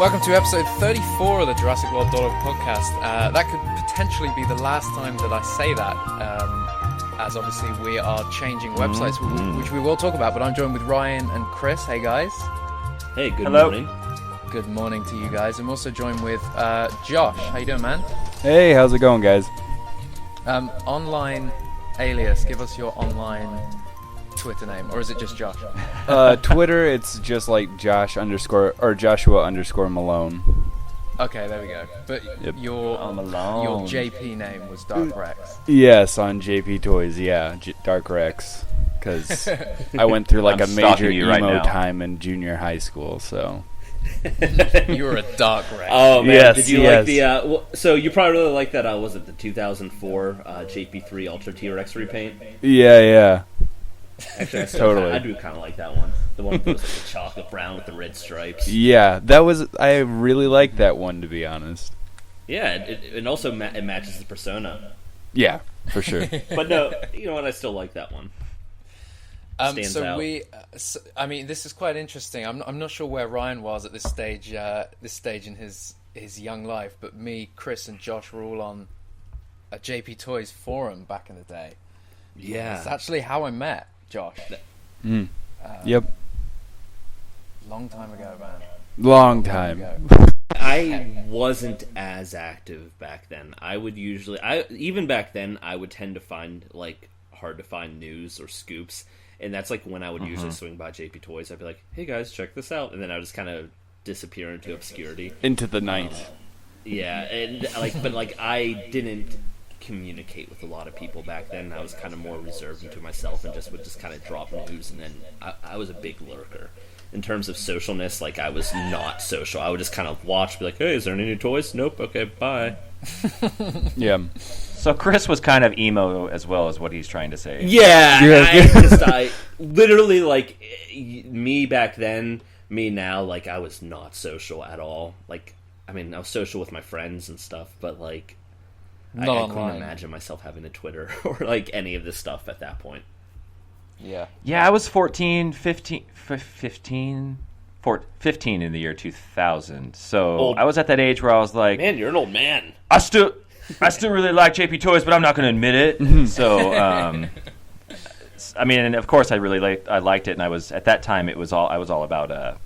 Welcome to episode 34 of the Jurassic World podcast. That could potentially be the last time that I say that, as obviously we are changing websites, which we will talk about, but I'm joined with Ryan and Chris. Hey guys. Hey, good morning. Good morning to you guys. I'm also joined with Josh. How you doing, man? Hey, how's it going, guys? Online alias, give us your online Twitter name, or is it just Josh? Twitter, it's just like Joshua _ Malone. Okay, there we go. But your JP name was Dark Rex. Yes, on JP Toys, yeah, Dark Rex. Because I went through like a major emo time in junior high school, so. You were a Dark Rex. Oh man, yes, did you like the? So you probably really like that. Was it the 2004 JP3 Ultra T-Rex repaint? Yeah. Actually, I do kind of like that one. The one with like the chocolate brown with the red stripes. Yeah, I really like that one, to be honest. Yeah, it also it matches the persona. Yeah, for sure. But no, you know what? I still like that one. Stands out. I mean, this is quite interesting. I'm not sure where Ryan was at this stage in his young life, but me, Chris, and Josh were all on a JP Toys forum back in the day. Yeah, it's actually how I met Josh. Yep. Long time ago, man. Long time. I wasn't as active back then. I would usually, even back then, I would tend to find like hard to find news or scoops, and that's like when I would usually swing by JP Toys. I'd be like, "Hey guys, check this out," and then I would just kind of disappear into obscurity, into the night. Yeah, and but I didn't communicate with a lot of people back then. I was kind of more reserved into myself and would just kind of drop news, and then I was a big lurker. In terms of socialness, like I was not social. I would just kind of watch, be like, "Hey, is there any new toys?" Nope. Okay, bye. Yeah. So Chris was kind of emo as well, as what he's trying to say. Yeah, I literally like me back then, me now. Like I was not social at all. Like I mean, I was social with my friends and stuff, but like I couldn't imagine myself having a Twitter or like any of this stuff at that point. Yeah, I was 15 in the year 2000. So I was at that age where I was like, "Man, you're an old man." I still really like JP Toys, but I'm not going to admit it. So, I mean, and of course, I liked it, and I was at that time. I was all about.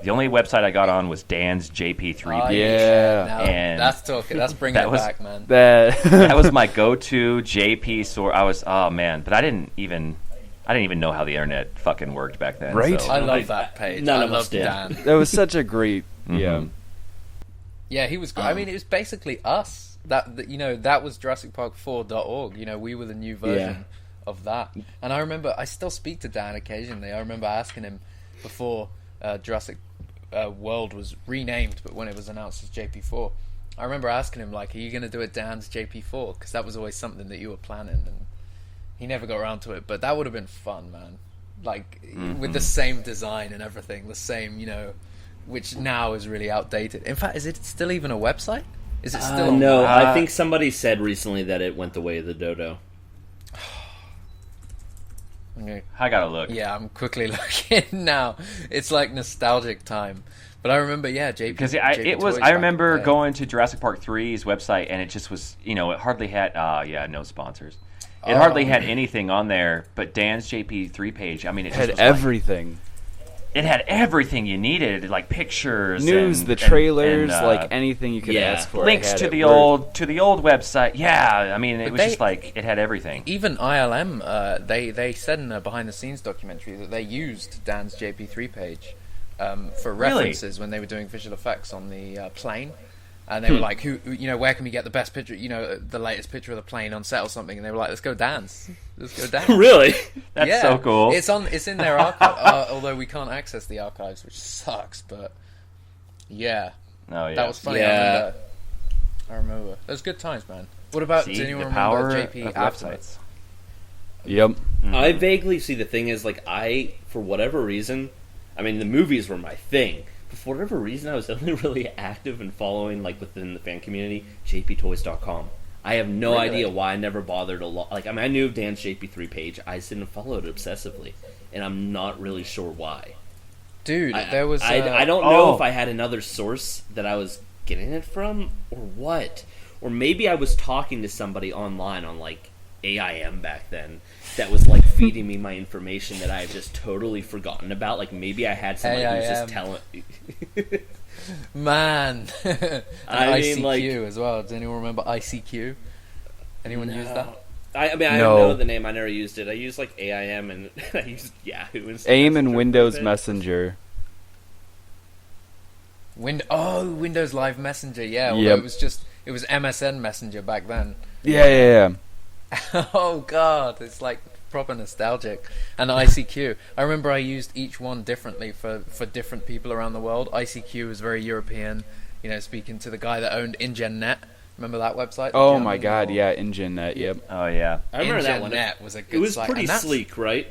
The only website I got on was Dan's JP3. Yeah, that's bringing it back, man. That was my go-to JP source. But I didn't even know how the internet fucking worked back then. Right? So. I love that page. None I of us love did. Dan. That was such a great. Yeah, he was great. I mean, it was basically us. That was JurassicPark4.org. We were the new version of that. And I remember, I still speak to Dan occasionally. I remember asking him before Jurassic World was renamed, but when it was announced as JP4, I remember asking him, like, are you going to do it Dan's JP4? Because that was always something that you were planning, and he never got around to it. But that would have been fun, man. Like, with the same design and everything, the same, which now is really outdated. In fact, is it still even a website? Is it still? No, I think somebody said recently that it went the way of the dodo. Okay. I gotta look. Yeah, I'm quickly looking now. It's like nostalgic time. But I remember, JP. Because I remember going to Jurassic Park 3's website, and it just was, it hardly had, no sponsors. It hardly had anything on there, but Dan's JP3 page, I mean, it had everything. It had everything you needed, like pictures, news, the trailers, like anything you could ask for. Links to the old website. Yeah, I mean, it was just like it had everything. Even ILM, they said in a behind the scenes documentary that they used Dan's JP3 page for references when they were doing visual effects on the plane. And they were like, where can we get the best picture, the latest picture of the plane on set or something? And they were like, let's go dance. Really? That's so cool. It's in their archive, although we can't access the archives, which sucks, but yeah. Oh, yeah. That was funny. Yeah. I remember. Those good times, man. What about, does anyone remember JP afterwards? Yep. I vaguely see. The thing is, like, for whatever reason, I mean, the movies were my thing. But for whatever reason, I was only really active in following, like, within the fan community, jptoys.com. I have no idea why I never bothered to like. I mean, I knew of Dan's JP3 page. I just didn't follow it obsessively, and I'm not really sure why. Dude, there was... I don't know if I had another source that I was getting it from, or what. Or maybe I was talking to somebody online on, like, AIM back then that was, like, feeding me my information that I have just totally forgotten about. Like, maybe I had somebody who was just telling... Man! I mean, ICQ like, as well. Does anyone remember ICQ? Anyone use that? I know the name. I never used it. I used, like, AIM, and I used Yahoo instead. AIM and Windows Messenger. Windows Live Messenger, yeah. Yep. Although it was MSN Messenger back then. Yeah. Oh god, it's like proper nostalgic. And ICQ. I remember I used each one differently for different people around the world. ICQ was very European, speaking to the guy that owned InGenNet. Remember that website? Oh my god, yeah, InGenNet, yep. Oh yeah. I remember that one. InGenNet was a good It was site. pretty sleek, right?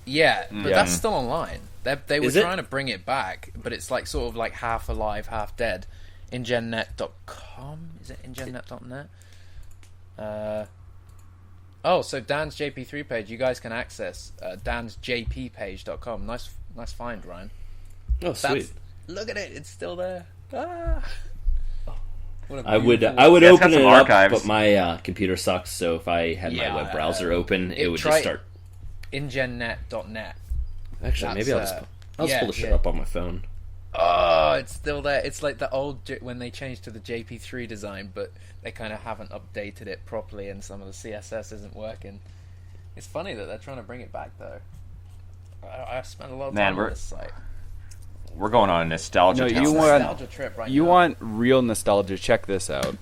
Yeah, but that's still online. They were Is it? trying to bring it back, but it's like sort of like half alive, half dead. InGenNet.com? Is it InGenNet.net? So Dan's JP3 page, you guys can access dansjppage.com. Nice find, Ryan. Oh, sweet. Look at it, it's still there. Ah. I would open it up, but my computer sucks, so if I had my web browser open, it would just start. InGenNet.net. Actually, maybe I'll just pull the shit up on my phone. Oh, it's still there. It's like the old when they changed to the JP3 design, but they kind of haven't updated it properly, and some of the CSS isn't working. It's funny that they're trying to bring it back, though. I spent a lot of time on this site. We're going on a nostalgia trip. Nostalgia trip right you now. want real nostalgia? Check this out.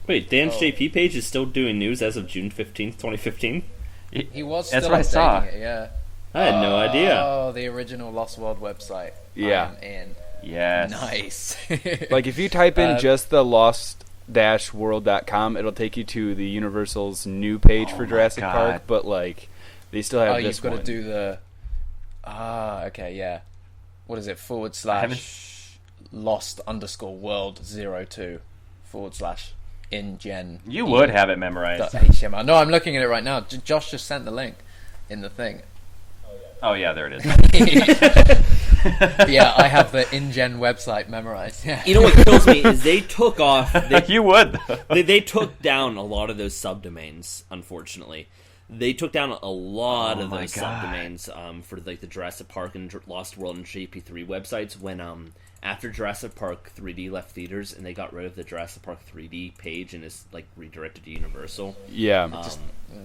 Wait, Dan's JP page is still doing news as of June 15th, 2015? He was still That's what I saw. updating it, yeah. I had no idea. Oh, the original Lost World website. Yeah. I'm in. Yes. Nice. Like, if you type in just the lost-world.com, it'll take you to the Universal's new page for Jurassic Park, but, like, they still have this you've got one. to do the... okay, yeah. What is it? / lost_world02 / InGen. You would have it memorized. .html. No, I'm looking at it right now. Josh just sent the link in the thing. Oh yeah, there it is. Yeah, I have the InGen website memorized. Yeah. You know what kills me is they took off... You would. They took down a lot of those subdomains, unfortunately. They took down a lot of those subdomains for like the Jurassic Park and Lost World and JP3 websites when after Jurassic Park 3D left theaters and they got rid of the Jurassic Park 3D page and it's like redirected to Universal. Yeah.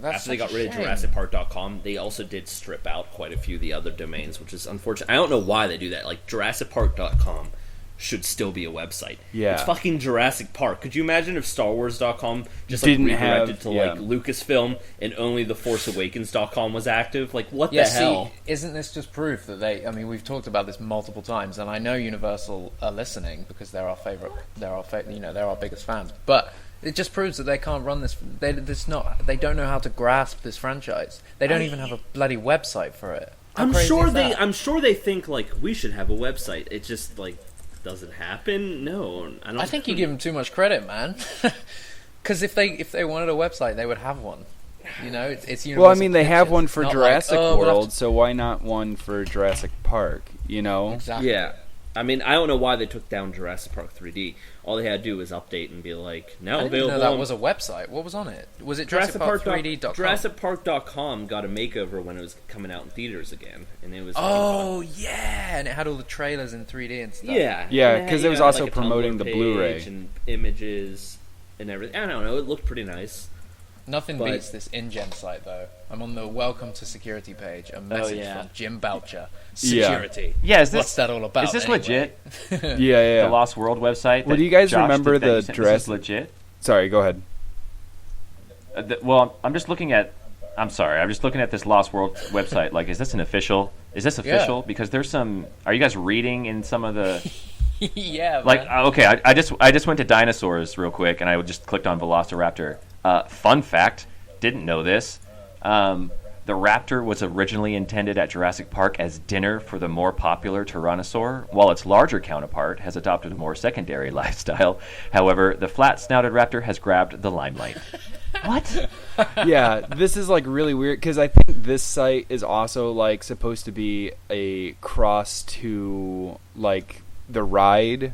After they got rid of JurassicPark.com, they also did strip out quite a few of the other domains, which is unfortunate. I don't know why they do that. Like JurassicPark.com should still be a website. Yeah. It's fucking Jurassic Park. Could you imagine if StarWars.com just like redirected to like Lucasfilm and only the ForceAwakens.com was active? Like what the hell? See, isn't this just proof that we've talked about this multiple times, and I know Universal are listening because they're our favorite, they're our biggest fans. But it just proves that they can't run this. They don't know how to grasp this franchise. They don't even have a bloody website for it. I'm sure they think like we should have a website. It just like doesn't happen. No, I don't. I think you give them too much credit, man. Because if they wanted a website, they would have one. It's Universal. Well, I mean, they have one for Not Jurassic like, World, so why not one for Jurassic Park? Exactly. Yeah. I mean, I don't know why they took down Jurassic Park 3D. All they had to do was update and be like, now I didn't available. know that was a website. What was on it? Was it JurassicPark3D.com? JurassicPark.com got a makeover when it was coming out in theaters again, and it was. Yeah, and it had all the trailers in 3D and stuff. Yeah, because it was also like promoting the Blu-ray and images and everything. I don't know. It looked pretty nice. Nothing beats this InGen site, though. I'm on the Welcome to Security page. A message from Jim Boucher. Security. Yeah, what's that all about? Is this anyway? legit? Yeah. The Lost World website. Well, do you guys remember the Jurassic? Jurassic? Is this legit? Sorry, go ahead. I'm just looking at. I'm sorry. I'm just looking at this Lost World website. Like, is this official? Yeah. Because there's some. Are you guys reading in some of the? Yeah. Like, okay. I just went to dinosaurs real quick, and I just clicked on Velociraptor. Fun fact. Didn't know this. The raptor was originally intended at Jurassic Park as dinner for the more popular Tyrannosaur, while its larger counterpart has adopted a more secondary lifestyle. However, the flat-snouted raptor has grabbed the limelight. What? Yeah, this is like really weird because I think this site is also like supposed to be a cross to like the ride.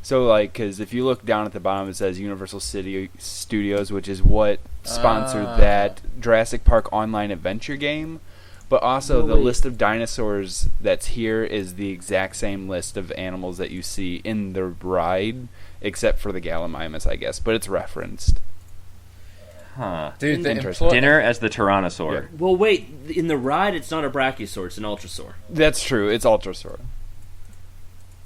So like, because if you look down at the bottom, it says Universal City Studios, which is what sponsored that Jurassic Park online adventure game. But also the list of dinosaurs that's here is the exact same list of animals that you see in the ride, except for the Gallimimus, I guess. But it's referenced. Huh. Dude, dinner as the Tyrannosaur. Yeah. Well, wait. In the ride, it's not a Brachiosaur; it's an Ultrasaur. That's true. It's Ultrasaur.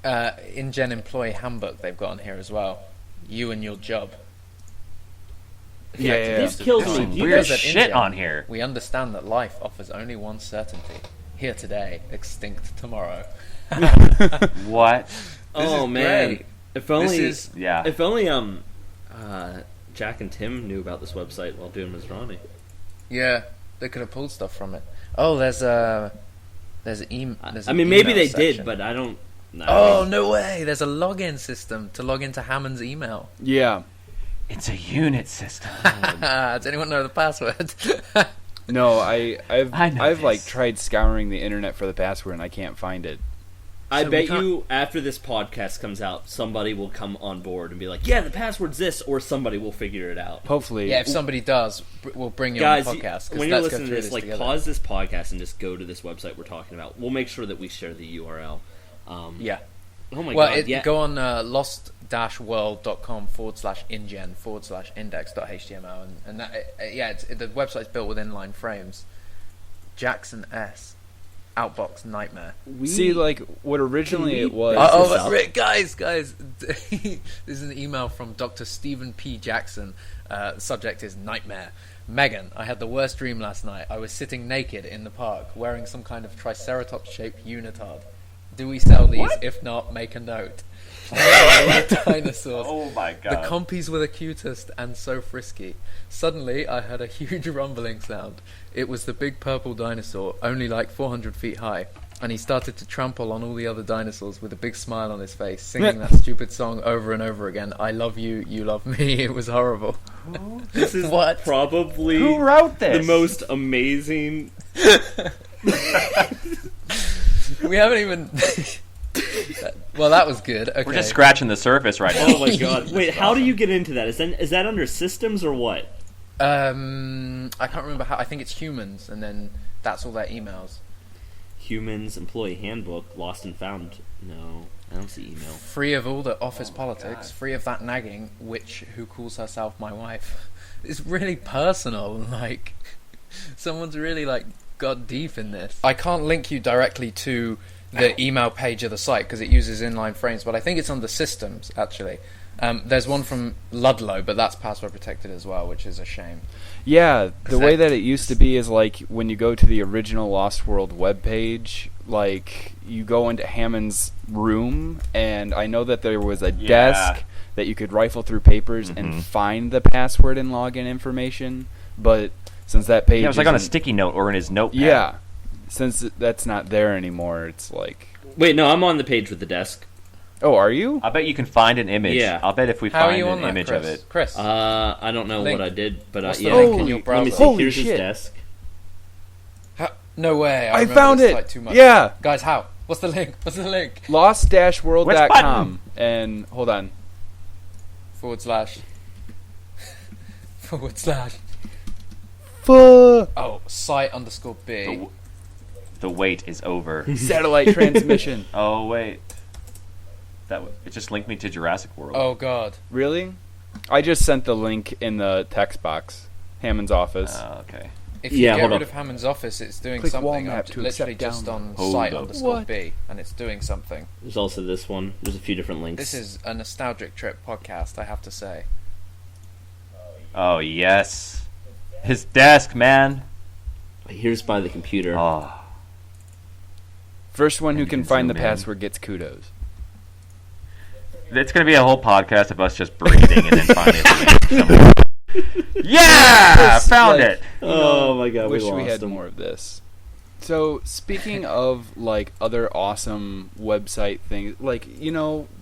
InGen employee handbook they've got on here as well. You and your job. Yeah. This kills me. Some You weird guys at shit InGen, on here. We understand that life offers only one certainty. Here today, extinct tomorrow. What? Oh is man! great. If only, Yeah. if only, Jack and Tim knew about this website while doing Masrani. Yeah, they could have pulled stuff from it. Oh, there's an maybe email they section. did, but I don't. No. Oh, no way! There's a login system to log into Hammond's email. Yeah. It's a unit system. Does anyone know the password? No, I've this. like tried scouring the internet for the password and I can't find it. I So bet we can't- you after this podcast comes out, somebody will come on board and be like, "Yeah, the password's this," or somebody will figure it out. Hopefully. Yeah, if somebody does, we'll bring you Guys, on the podcast. 'cause when you're let's go listening to through this, like together. pause this podcast and just go to this website we're talking about. We'll make sure that we share the URL. Yeah. Oh my Well, god! Yeah. go on lost-world.com/ingen/index.html and that the website's built with inline frames. Jackson S. Outbox Nightmare. See, like, what originally it was... Rick, guys, this is an email from Dr. Stephen P. Jackson. Subject is Nightmare. Megan, I had the worst dream last night. I was sitting naked in the park, wearing some kind of Triceratops-shaped unitard. Do we sell these? What? If not, make a note. Dinosaurs. Oh my The god. compies were the cutest and so frisky. Suddenly, I heard a huge rumbling sound. It was the big purple dinosaur, only like 400 feet high, and he started to trample on all the other dinosaurs with a big smile on his face, singing that stupid song over and over again. I love you, you love me. It was horrible. This is What? probably Who wrote this? the most amazing. We haven't even... Well, that was good. Okay. We're just scratching the surface right now. Oh my god! Wait, how do you get into that? Is that under systems or what? I can't remember how. I think it's humans, and then that's all their emails. Humans Employee Handbook, Lost and Found. No, I don't see email. Free of all the office politics, free of that nagging witch who calls herself my wife. It's really personal. Like, someone's really like got deep in this. I can't link you directly to the email page of the site because it uses inline frames, but I think it's under systems actually. There's one from Ludlow, but that's password protected as well, which is a shame. Yeah, the way that it used to be is like when you go to the original Lost World webpage, like you go into Hammond's room, and I know that there was a desk that you could rifle through papers and find the password and login information, but since that page Yeah, it was like on a sticky note or in his notepad. Yeah, since that's not there anymore, it's like... Wait, no, I'm on the page with the desk. Oh, are you? I bet you can find an image. Yeah. I'll bet if we How are find you an on that, image Chris? of it. Chris, I don't know Link. what I did, but What's the yeah. link in your Let me browser? see. Holy Here's shit. his desk. no way! I remember found this it! site too much. Yeah! Guys, how? What's the link? What's the link? Lost-world.com. And, hold on. / Oh, site_B. The wait is over. Satellite transmission. Oh wait, it just linked me to Jurassic World. Oh god. Really? I just sent the link in the text box. Hammond's office. Oh, okay. If you Yeah, get hold rid on. of Hammond's office, it's doing Click something. wall I'm map to literally accept just on download. Hold site up. _B, and it's doing something. There's also this one. There's a few different links. This is a nostalgic trip podcast, I have to say. Oh yes, his desk, man. Here's by the computer. Oh, First one who You can can find the zoom in. password gets kudos. it's gonna be a whole podcast of us just breathing and then finally. Yeah, Just, found like, it. Oh my god, we Wish lost we had him. more of this. So, speaking of, like, other awesome website things, like,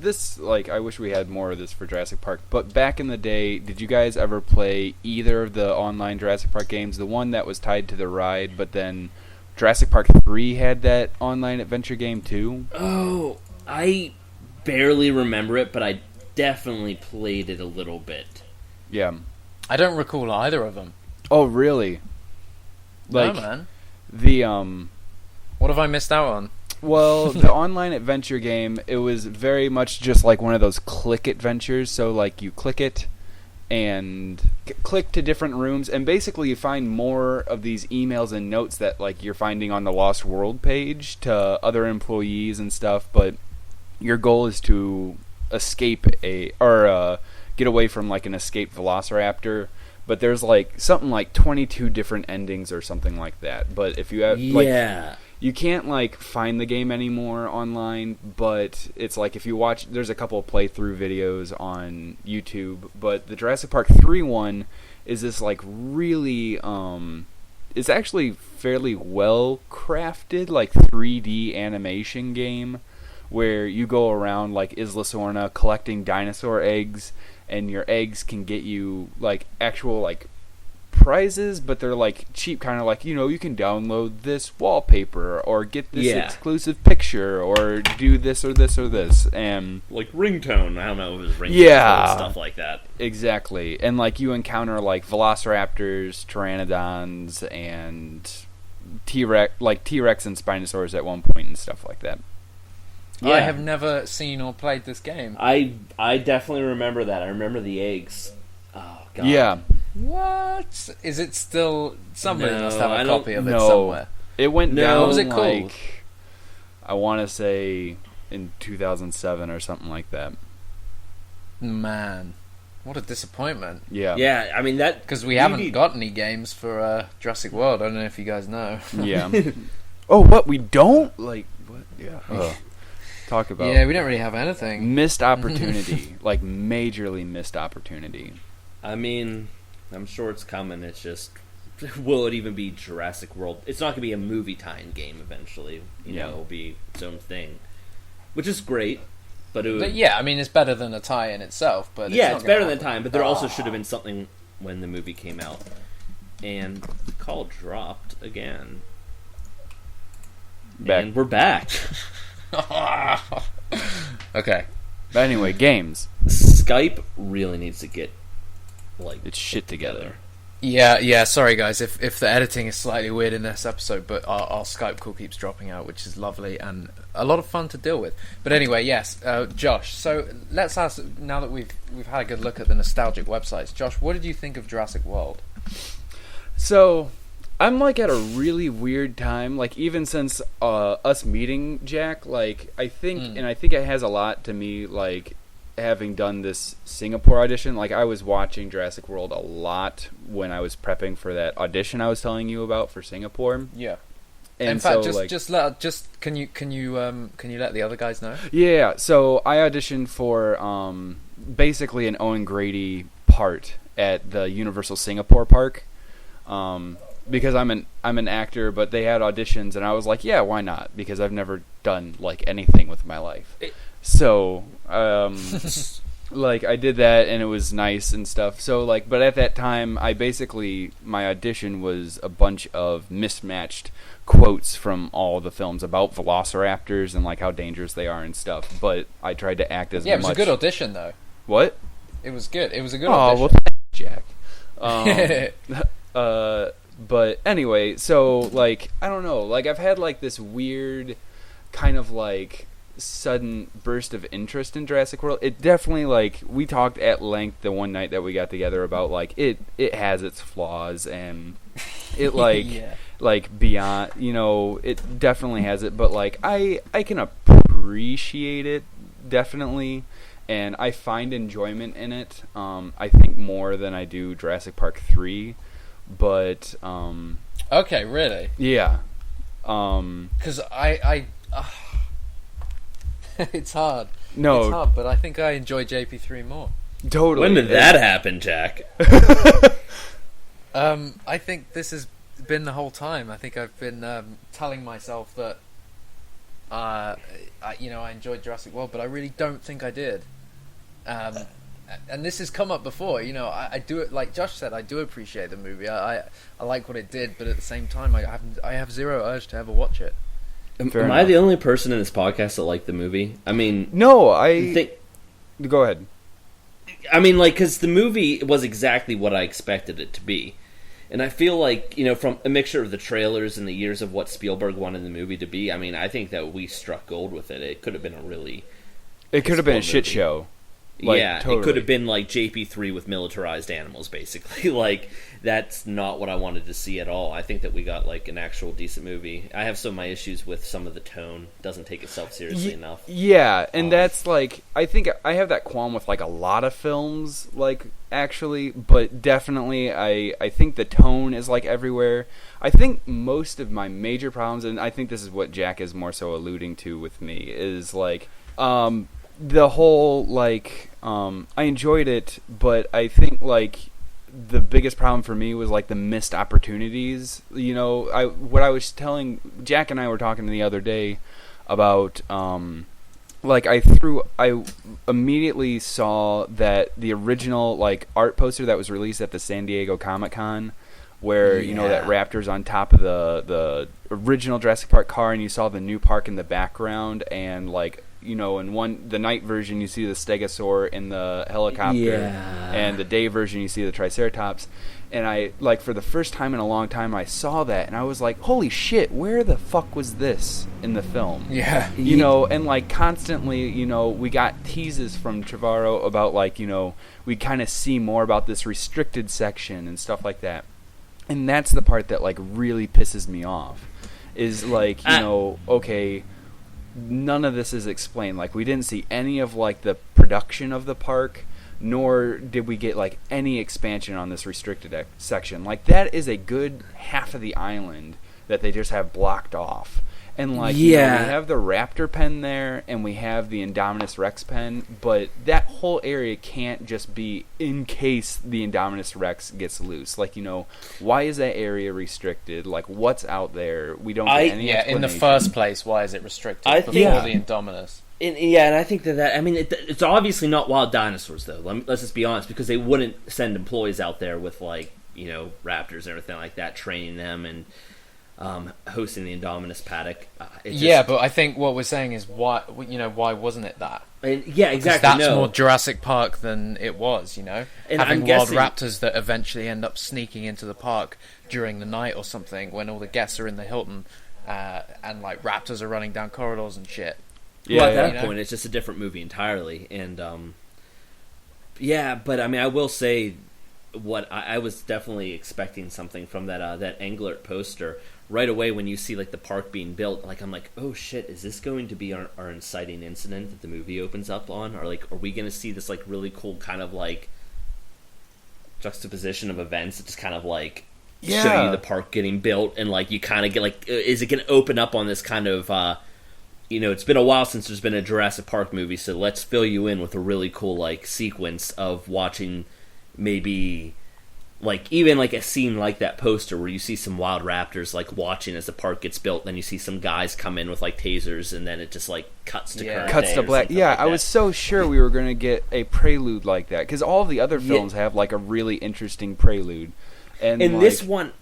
this, like, I wish we had more of this for Jurassic Park, but back in the day, did you guys ever play either of the online Jurassic Park games? The one that was tied to the ride, but then Jurassic Park 3 had that online adventure game, too? Oh, I barely remember it, but I definitely played it a little bit. Yeah. I don't recall either of them. Oh, really? No, man. What have I missed out on? Well, the online adventure game, it was very much just like one of those click adventures. So, like, you click it and click to different rooms, and basically you find more of these emails and notes that, like, you're finding on the Lost World page to other employees and stuff. But your goal is to escape get away from, like, an escaped velociraptor. But there's, like, something like 22 different endings or something like that. But if you have, like, you can't, like, find the game anymore online, but it's like if you watch, there's a couple of playthrough videos on YouTube, but the Jurassic Park 3 one is this, like, really, it's actually fairly well crafted, like, 3D animation game where you go around, like, Isla Sorna collecting dinosaur eggs, and your eggs can get you, like, actual, like, prizes, but they're, like, cheap, kind of like, you can download this wallpaper, or get this exclusive picture, or do this or this or this, and... Like ringtone, I don't know if it was ringtone, stuff like that. Exactly, and, like, you encounter, like, velociraptors, pteranodons, and T-Rex and Spinosaurus at one point, and stuff like that. Yeah. I have never seen or played this game. I definitely remember that. I remember the eggs. Oh, God. Yeah. What? Is it still... Somebody must have a copy of it no. somewhere. It went down, what was it called? Like, I want to say in 2007 or something like that. Man. What a disappointment. Yeah. Yeah, I mean that... Because we haven't got any games for Jurassic World. I don't know if you guys know. Yeah. Oh, what? We don't? Like, what? Yeah. Talk about... Yeah, we don't really have anything. Missed opportunity. Like, majorly missed opportunity. I mean, I'm sure it's coming. It's just... Will it even be Jurassic World? It's not going to be a movie tie-in game eventually. You know, it'll be its own thing. Which is great. But yeah, I mean, it's better than a tie-in itself. But it's better than a tie-in. But there also should have been something when the movie came out. And the call dropped again. And we're back. Okay. But anyway, games. Skype really needs to get its shit together. Yeah. Sorry, guys, if the editing is slightly weird in this episode, but our Skype call keeps dropping out, which is lovely and a lot of fun to deal with. But anyway, yes, Josh. So let's ask, now that we've had a good look at the nostalgic websites, Josh, what did you think of Jurassic World? So I'm, like, at a really weird time, like, even since us meeting Jack, like, I think it has a lot to me, like, having done this Singapore audition. Like, I was watching Jurassic World a lot when I was prepping for that audition I was telling you about for Singapore. Yeah. And in fact, so, can you let the other guys know? Yeah, so I auditioned for basically an Owen Grady part at the Universal Singapore Park. Because I'm an actor, but they had auditions, and I was like, yeah, why not? Because I've never done, like, anything with my life. So, like, I did that, and it was nice and stuff. So, like, but at that time, my audition was a bunch of mismatched quotes from all the films about velociraptors and, like, how dangerous they are and stuff. But I tried to act as much... Yeah, it was a good audition, though. What? It was good. It was a good audition. Oh, well, Jack. But anyway, so, like, I don't know. Like, I've had, like, this weird kind of, like, sudden burst of interest in Jurassic World. It definitely, like, we talked at length the one night that we got together about, like, it has its flaws, and it, like, like, beyond, it definitely has it. But, like, I can appreciate it, definitely, and I find enjoyment in it, I think more than I do Jurassic Park 3. But okay, really? Yeah. Because I it's hard. No, it's hard, but I think I enjoy JP3 more. Totally. When did that happen, Jack? I think this is been the whole time. I think I've been telling myself that I enjoyed Jurassic World, but I really don't think I did. And this has come up before. I do it, like Josh said, I do appreciate the movie. I like what it did, but at the same time, I have zero urge to ever watch it. Am I the only person in this podcast that liked the movie? I mean, no, Go ahead. I mean, like, because the movie was exactly what I expected it to be. And I feel like, from a mixture of the trailers and the years of what Spielberg wanted the movie to be, I mean, I think that we struck gold with it. It could have been a shit show. Totally. It could have been like JP3 with militarized animals, basically. Like, that's not what I wanted to see at all. I think that we got, like, an actual decent movie. I have some of my issues with some of the tone. It doesn't take itself seriously enough. Yeah, and that's, like, I think I have that qualm with, like, a lot of films, like, actually, but definitely I think the tone is, like, everywhere. I think most of my major problems, and I think this is what Jack is more so alluding to with me, is, like, the whole, like, I enjoyed it, but I think, like, the biggest problem for me was, like, the missed opportunities. What I was telling Jack and I were talking the other day about, like, I immediately saw that the original, like, art poster that was released at the San Diego Comic-Con, where, that raptor's on top of the original Jurassic Park car, and you saw the new park in the background, and, like, in the night version you see the stegosaur in the helicopter, and the day version you see the triceratops, and I, like, for the first time in a long time I saw that, and I was like, holy shit, where the fuck was this in the film? Yeah. And, like, constantly, we got teases from Trevorrow about, like, we kind of see more about this restricted section and stuff like that, and that's the part that, like, really pisses me off, is, like, okay, none of this is explained. Like, we didn't see any of, like, the production of the park, nor did we get, like, any expansion on this restricted section. Like, that is a good half of the island that they just have blocked off. And, like, we have the raptor pen there, and we have the Indominus Rex pen, but that whole area can't just be in case the Indominus Rex gets loose. Like, why is that area restricted? Like, what's out there? We don't get any explanation. In the first place, why is it restricted before the Indominus? And I think that I mean, it's obviously not wild dinosaurs, though. Let's just be honest, because they wouldn't send employees out there with, like, raptors and everything like that, training them and hosting the Indominus paddock. But I think what we're saying is why wasn't it that? And, exactly. That's more Jurassic Park than it was, And having wild raptors that eventually end up sneaking into the park during the night or something when all the guests are in the Hilton, and, like, raptors are running down corridors and shit. Yeah, at that point, it's just a different movie entirely. And, but I mean, I will say what I was definitely expecting something from that Englert poster. Right away when you see, like, the park being built, like, I'm like, oh shit, is this going to be our inciting incident that the movie opens up on? Or, like, are we going to see this, like, really cool kind of, like, juxtaposition of events that just kind of, like, show you the park getting built, and, like, you kind of get, like, is it going to open up on this kind of, it's been a while since there's been a Jurassic Park movie, so let's fill you in with a really cool, like, sequence of watching maybe, like, even, like, a scene like that poster where you see some wild raptors, like, watching as the park gets built, then you see some guys come in with, like, tasers, and then it just, like, cuts to current cuts day to black. Like I was so sure we were going to get a prelude like that, because all of the other films have, like, a really interesting prelude. And like, this one,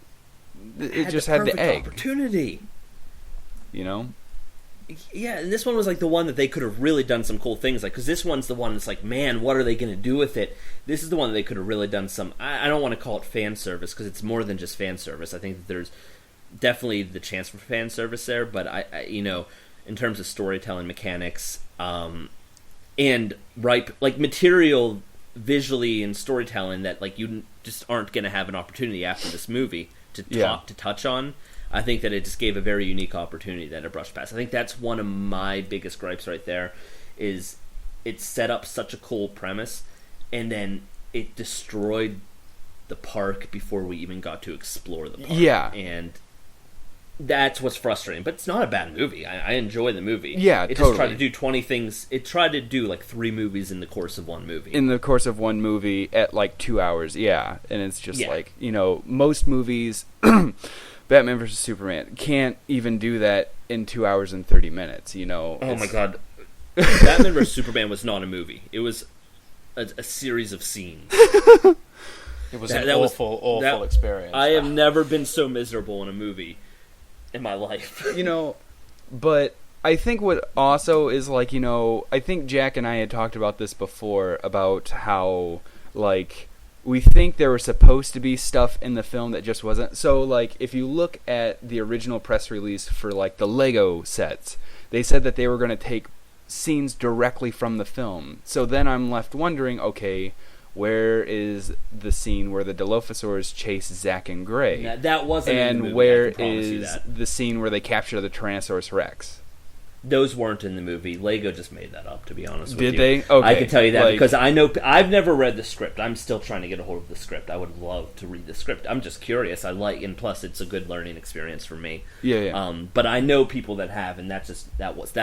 it just had the egg. Opportunity. Yeah, and this one was, like, the one that they could have really done some cool things, like, because this one's the one that's like, man, what are they going to do with it? This is the one that they could have really done some, I don't want to call it fan service, because it's more than just fan service. I think that there's definitely the chance for fan service there, but I in terms of storytelling mechanics, and like, material visually and storytelling that, like, you just aren't going to have an opportunity after this movie to touch on. I think that it just gave a very unique opportunity that it brushed past. I think that's one of my biggest gripes right there, is it set up such a cool premise, and then it destroyed the park before we even got to explore the park. Yeah. And That's what's frustrating, but it's not a bad movie. I enjoy the movie. Yeah, it totally. just tried to do 20 things. It tried to do like 3 movies in the course of one movie. In the course of one movie at like 2 hours, yeah. And it's just Yeah. like, most movies, Batman vs. Superman, can't even do that in 2 hours and 30 minutes, Oh my god. Batman vs. Superman was not a movie. It was a series of scenes. It was an awful experience. I have never been so miserable in a movie in my life. But I think what also is like, I think Jack and I had talked about this before about how, like, we think there was supposed to be stuff in the film that just wasn't. So, like, if you look at the original press release for, like, the Lego sets, they said that they were going to take scenes directly from the film. So then I'm left wondering, okay, where is the scene where the Dilophosaurs chase Zack and Gray? That wasn't in the movie, and where I can promise you is that. the scene where they capture the Tyrannosaurus Rex? Those weren't in the movie. Lego just made that up, to be honest with you. Did they? Okay. I can tell you that like, because I know I've never read the script. I'm still trying to get a hold of the script. I would love to read the script. I'm just curious. And plus it's a good learning experience for me. Yeah. But I know people that have, and that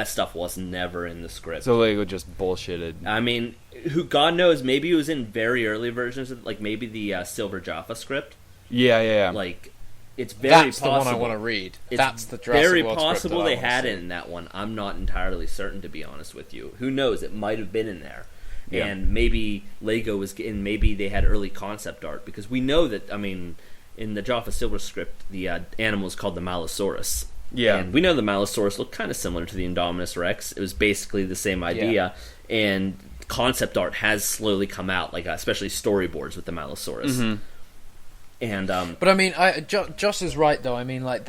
stuff was never in the script. So Lego just bullshitted. I mean, who God knows? Maybe it was in very early versions, like maybe the Silver Jaffa script. Yeah. Like. It's very That's possible. the one I want to read. It's That's the Jurassic very World possible script that they I wanna had see. it in that one. I'm not entirely certain, to be honest with you. Who knows? It might have been in there. Yeah. And maybe Lego was, and maybe they had early concept art, because we know that, I mean, in the Jaffa Silver script, the animal is called the Malosaurus. Yeah. And we know the Malosaurus looked kind of similar to the Indominus Rex. It was basically the same idea. Yeah. And concept art has slowly come out, like especially storyboards with the Malosaurus. Mm-hmm. And But I mean, Josh is right though. I mean, like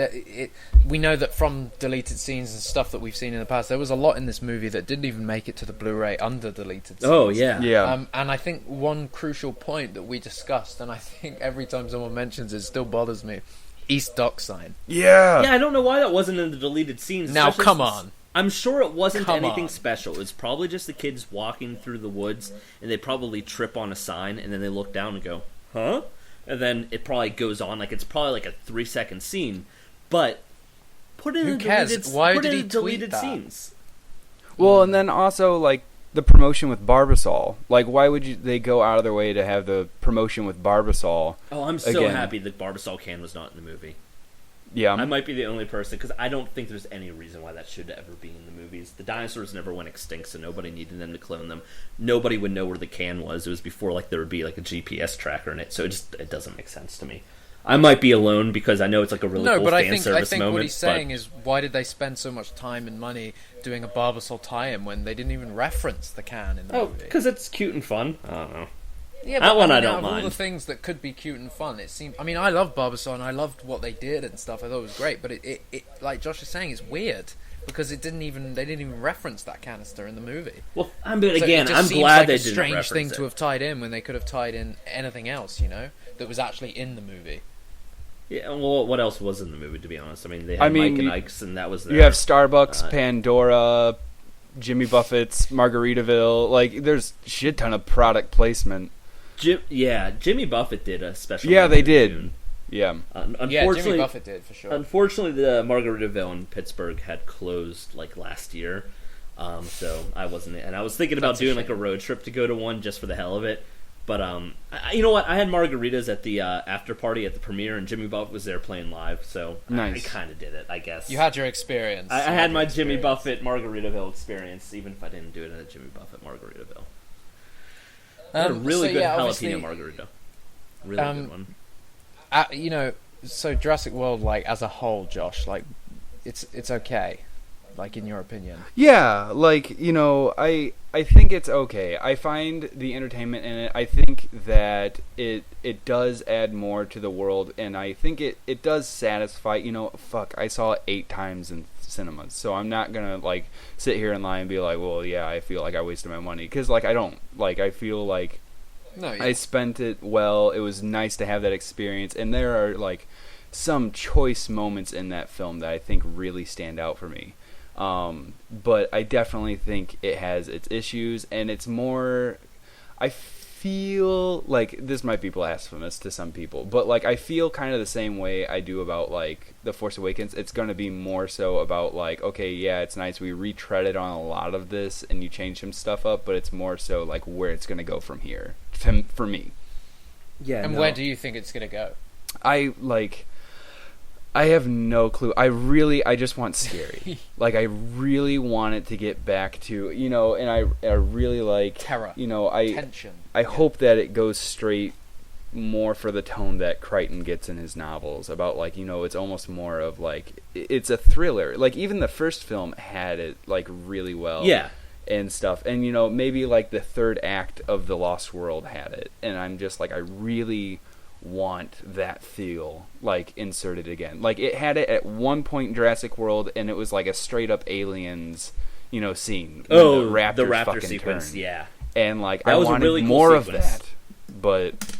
we know that from deleted scenes and stuff that we've seen in the past, there was a lot in this movie that didn't even make it to the Blu-ray under deleted scenes. oh yeah, Yeah. And I think one crucial point that we discussed, and I think every time someone mentions it, still bothers me: East Dock sign. Yeah. Yeah, I don't know why that wasn't in the deleted scenes. Now, especially come since- on. I'm sure it wasn't Come anything on. special. It was probably just the kids walking through the woods, and they probably trip on a sign, and then they look down and go, huh? And then it probably goes on, like it's probably like a 3-second scene, but put it in Who the cares? deleted, Why put did it he in tweet deleted that? scenes. Well, and then also, like, the promotion with Barbasol. Like, why would they go out of their way to have the promotion with Barbasol? Oh, I'm so Again. happy that Barbasol can was not in the movie. Yeah. I might be the only person, because I don't think there's any reason why that should ever be in the movies. The dinosaurs never went extinct, so nobody needed them to clone them. Nobody would know where the can was. It was before like there would be like a GPS tracker in it, so it doesn't make sense to me. I might be alone because I know it's like a really cool but I fan think service moment. what he's saying is, why did they spend so much time and money doing a Barbasol tie-in when they didn't even reference the can in the movie? because it's cute and fun. I don't know. Yeah, That one I out don't of all mind. the things that could be cute and fun, it seemed. I mean, I love Barbasol and I loved what they did and stuff. I thought it was great, but it like Josh is saying, it's weird because they didn't even reference that canister in the movie. Well, So it just I'm seems glad like they a didn't strange reference thing it. to have tied in when they could have tied in anything else, that was actually in the movie. Yeah, well, what else was in the movie? To be honest, I mean, they had Mike and Ike's, and that was there. You have Starbucks, Pandora, Jimmy Buffett's, Margaritaville. Like, there's shit ton of product placement. Jimmy Buffett did a special. Yeah, they movie did. June. Yeah. Yeah, Jimmy Buffett did for sure. Unfortunately, the Margaritaville in Pittsburgh had closed like last year, so I wasn't. And I was thinking about That's a doing like shame. a road trip to go to one just for the hell of it. But you know what? I had margaritas at the after party at the premiere, and Jimmy Buffett was there playing live. So Nice. I kind of did it, I guess. You had your experience. I You had my your Jimmy experience. Buffett Margaritaville experience, even if I didn't do it at a Jimmy Buffett Margaritaville. I had a really good obviously, jalapeno margarita. Really good one. So Jurassic World, like as a whole, Josh, like it's okay, like in your opinion. Yeah, like, I think it's okay. I find the entertainment in it. I think that it does add more to the world, and I think it does satisfy. I saw it 8 times in cinemas, so I'm not gonna like sit here and lie and be like, well, yeah, I feel like I wasted my money, because like I don't. Like, I feel like No, I spent it well. It was nice to have that experience, and there are like some choice moments in that film that I think really stand out for me. But I definitely think it has its issues, and it's more. I feel like this might be blasphemous to some people, but like I feel kind of the same way I do about like The Force Awakens. It's going to be more so about like, okay, yeah, it's nice we retreaded on a lot of this and you changed some stuff up, but it's more so like where it's going to go from here for me. Yeah. And where do you think it's going to go? I have no clue. I just want scary. Like, I really want it to get back to, you know, and I really like... terror. You know, tension. I hope that it goes straight more for the tone that Crichton gets in his novels about, like, you know, it's almost more of, like, it's a thriller. Like, even the first film had it, like, really well. Yeah. And stuff. And, you know, maybe, like, the third act of The Lost World had it. And I'm just, like, I really... want that feel like inserted again. Like it had it at one point in Jurassic World, and it was like a straight up aliens, you know, scene. Oh, the raptor sequence, turned. yeah. And like that I was wanted a really cool more sequence. of that, but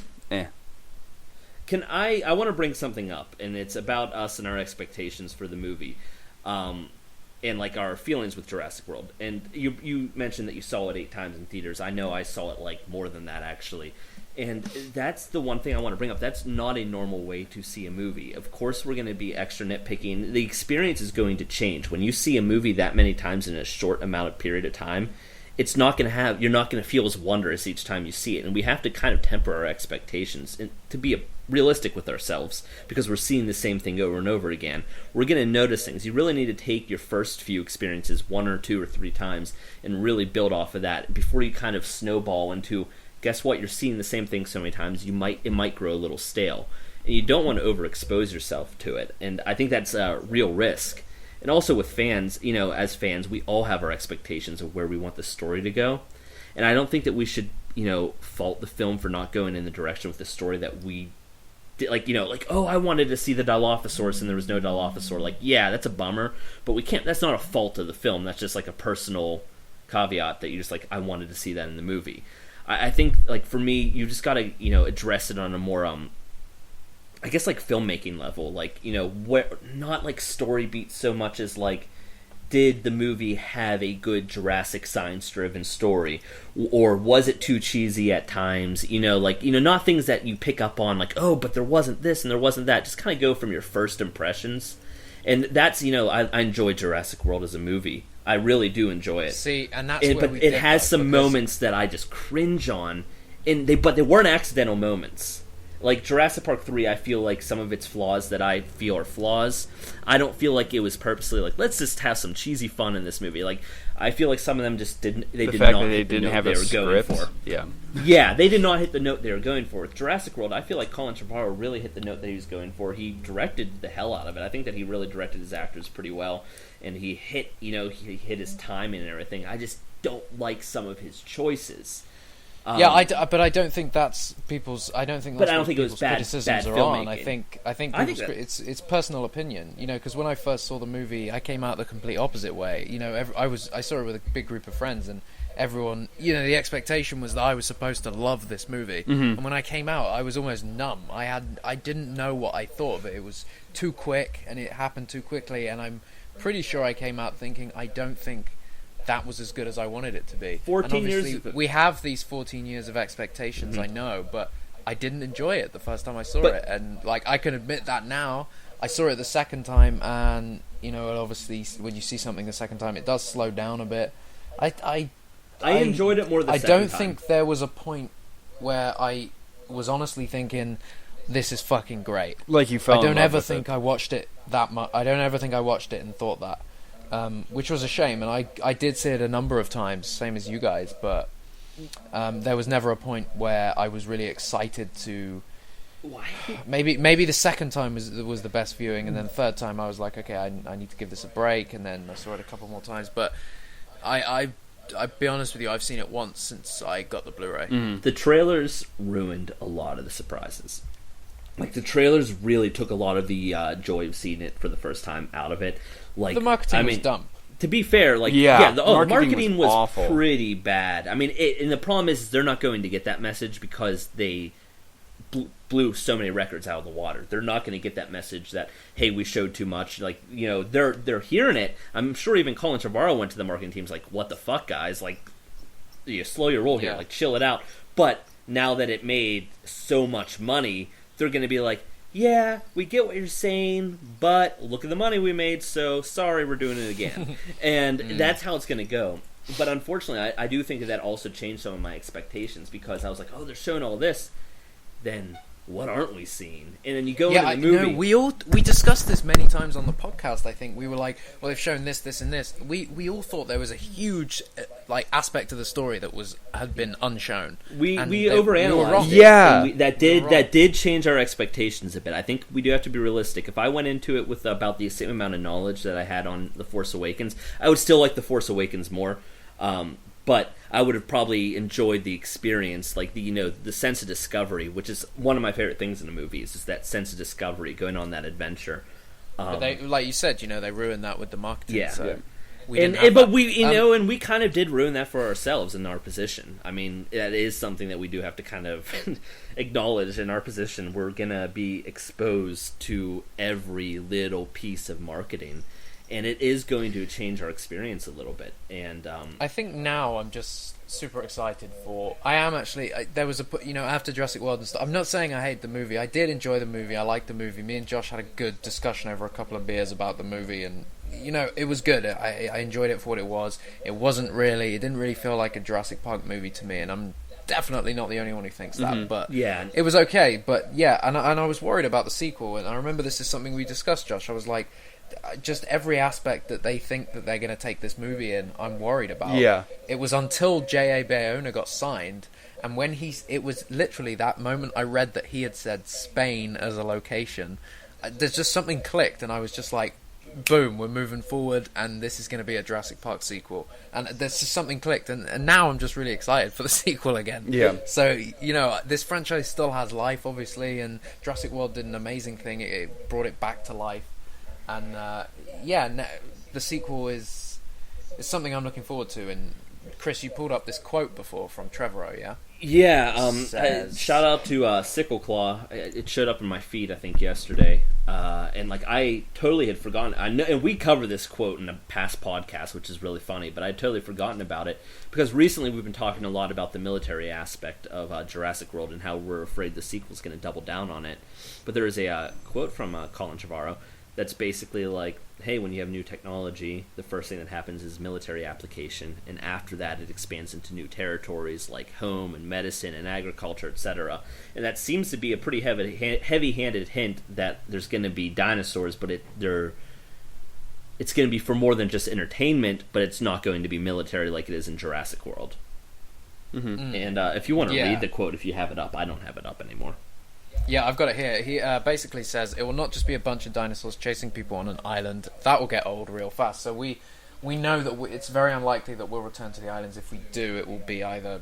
Can I want to bring something up, and it's about us and our expectations for the movie, and like our feelings with Jurassic World. And you mentioned that you saw it 8 times in theaters. I know I saw it like more than that actually. And that's the one thing I want to bring up. That's not a normal way to see a movie. Of course, we're going to be extra nitpicking. The experience is going to change. When you see a movie that many times in a short amount of period of time, it's not going to have. You're not going to feel as wondrous each time you see it. And we have to kind of temper our expectations and to be realistic with ourselves, because we're seeing the same thing over and over again. We're going to notice things. You really need to take your first few experiences 1 or 2 or 3 times and really build off of that before you kind of snowball into. Guess what? You're seeing the same thing so many times. It might grow a little stale, and you don't want to overexpose yourself to it. And I think that's a real risk. And also with fans, you know, as fans, we all have our expectations of where we want the story to go. And I don't think that we should, you know, fault the film for not going in the direction with the story that we did. Like, you know, like, oh, I wanted to see the Dilophosaurus and there was no Dilophosaur. Like, yeah, that's a bummer, but we can't. That's not a fault of the film. That's just like a personal caveat that you just like. I wanted to see that in the movie. I think, like, for me, you just gotta, you know, address it on a more, I guess, like, filmmaking level. Like, you know, where not, like, story beats so much as, like, did the movie have a good Jurassic science-driven story? Or was it too cheesy at times? You know, like, you know, not things that you pick up on, like, oh, but there wasn't this and there wasn't that. Just kind of go from your first impressions. And that's, you know, I enjoy Jurassic World as a movie. I really do enjoy it. See, and that's where but we it has some moments that I just cringe on, but they weren't accidental moments. Like Jurassic Park 3, I feel like some of its flaws that I feel are flaws. I don't feel like it was purposely like, let's just have some cheesy fun in this movie. Like, I feel like some of them just didn't. They did not hit the note they were going for. Yeah, they did not hit the note they were going for. With Jurassic World, I feel like Colin Trevorrow really hit the note that he was going for. He directed the hell out of it. I think that he really directed his actors pretty well, and he hit his timing and everything. I just don't like some of his choices. But I don't think that's people's. I don't think that's what people's criticisms are on. I think it's personal opinion. You know, because when I first saw the movie, I came out the complete opposite way. You know, I saw it with a big group of friends, and everyone, you know, the expectation was that I was supposed to love this movie. Mm-hmm. And when I came out, I was almost numb. I didn't know what I thought of it. It was too quick, and it happened too quickly. And I'm pretty sure I came out thinking, I don't think that was as good as I wanted it to be. 14 years. We have these 14 years of expectations, mm-hmm. I know, but I didn't enjoy it the first time I saw it, and like I can admit that now. I saw it the second time, and you know, obviously, when you see something the second time, it does slow down a bit. I enjoyed it more the second time. I don't think there was a point where I was honestly thinking, this is fucking great. Like you felt. I don't ever think I watched it that much. I don't ever think I watched it and thought that. Which was a shame, and I did see it a number of times, same as you guys, but there was never a point where I was really excited to. Why? Maybe the second time was the best viewing, and then the third time I was like, okay, I need to give this a break, and then I saw it a couple more times. But I'll be honest with you, I've seen it once since I got the Blu-ray. Mm. The trailers ruined a lot of the surprises. Like, the trailers really took a lot of the joy of seeing it for the first time out of it. Like, the marketing was dumb. To be fair, like, the marketing was pretty bad. I mean, and the problem is they're not going to get that message because they blew so many records out of the water. They're not going to get that message that, hey, we showed too much. Like, you know, they're hearing it. I'm sure even Colin Trevorrow went to the marketing teams like, what the fuck, guys? Like, you slow your roll here. Like, chill it out. But now that it made so much money, they're going to be like, yeah, we get what you're saying, but look at the money we made, so sorry, we're doing it again. And that's how it's going to go. But unfortunately, I do think that also changed some of my expectations, because I was like, oh, they're showing all this, then what aren't we seeing? And then you go into the movie. We discussed this many times on the podcast. I think we were like, well, they've shown this, this, and this. We all thought there was a huge aspect of the story that had been unshowed. We overanalyzed. Yeah, that did change our expectations a bit. I think we do have to be realistic. If I went into it with about the same amount of knowledge that I had on The Force Awakens, I would still like The Force Awakens more. But I would have probably enjoyed the experience, like the sense of discovery, which is one of my favorite things in the movies, is that sense of discovery, going on that adventure. But they, like you said, they ruined that with the marketing. Yeah. So we kind of did ruin that for ourselves in our position. I mean, that is something that we do have to kind of acknowledge in our position. We're gonna be exposed to every little piece of marketing. And it is going to change our experience a little bit. And I think now I'm just super excited for... I am actually... there was after Jurassic World and stuff... I'm not saying I hate the movie. I did enjoy the movie. I liked the movie. Me and Josh had a good discussion over a couple of beers about the movie. And, it was good. I enjoyed it for what it was. It wasn't really... It didn't really feel like a Jurassic Park movie to me. And I'm definitely not the only one who thinks that. But yeah, it was okay. But yeah, and I was worried about the sequel. And I remember this is something we discussed, Josh. I was like... just every aspect that they think that they're going to take this movie in, I'm worried about. Yeah. It was until J.A. Bayona got signed, and when it was literally that moment I read that he had said Spain as a location, there's just something clicked, and I was just like, boom, we're moving forward, and this is going to be a Jurassic Park sequel. And there's just something clicked, and now I'm just really excited for the sequel again. Yeah. So, this franchise still has life, obviously, and Jurassic World did an amazing thing. It brought it back to life. And the sequel is something I'm looking forward to. And Chris, you pulled up this quote before from Trevorrow, yeah? Yeah. Shout out to Sickle Claw. It showed up in my feed, I think, yesterday. And I totally had forgotten. I know, and we cover this quote in a past podcast, which is really funny. But I'd totally forgotten about it because recently we've been talking a lot about the military aspect of Jurassic World and how we're afraid the sequel's going to double down on it. But there is a quote from Colin Trevorrow that's basically like, hey, when you have new technology, the first thing that happens is military application, and after that it expands into new territories like home and medicine and agriculture, etc. And that seems to be a pretty heavy-handed hint that there's going to be dinosaurs, but it's going to be for more than just entertainment, but it's not going to be military like it is in Jurassic World. Mm-hmm. And if you want to read the quote, if you have it up, I don't have it up anymore. Yeah, I've got it here. He basically says, it will not just be a bunch of dinosaurs chasing people on an island. That will get old real fast. So we know that it's very unlikely that we'll return to the islands. If we do, it will be either...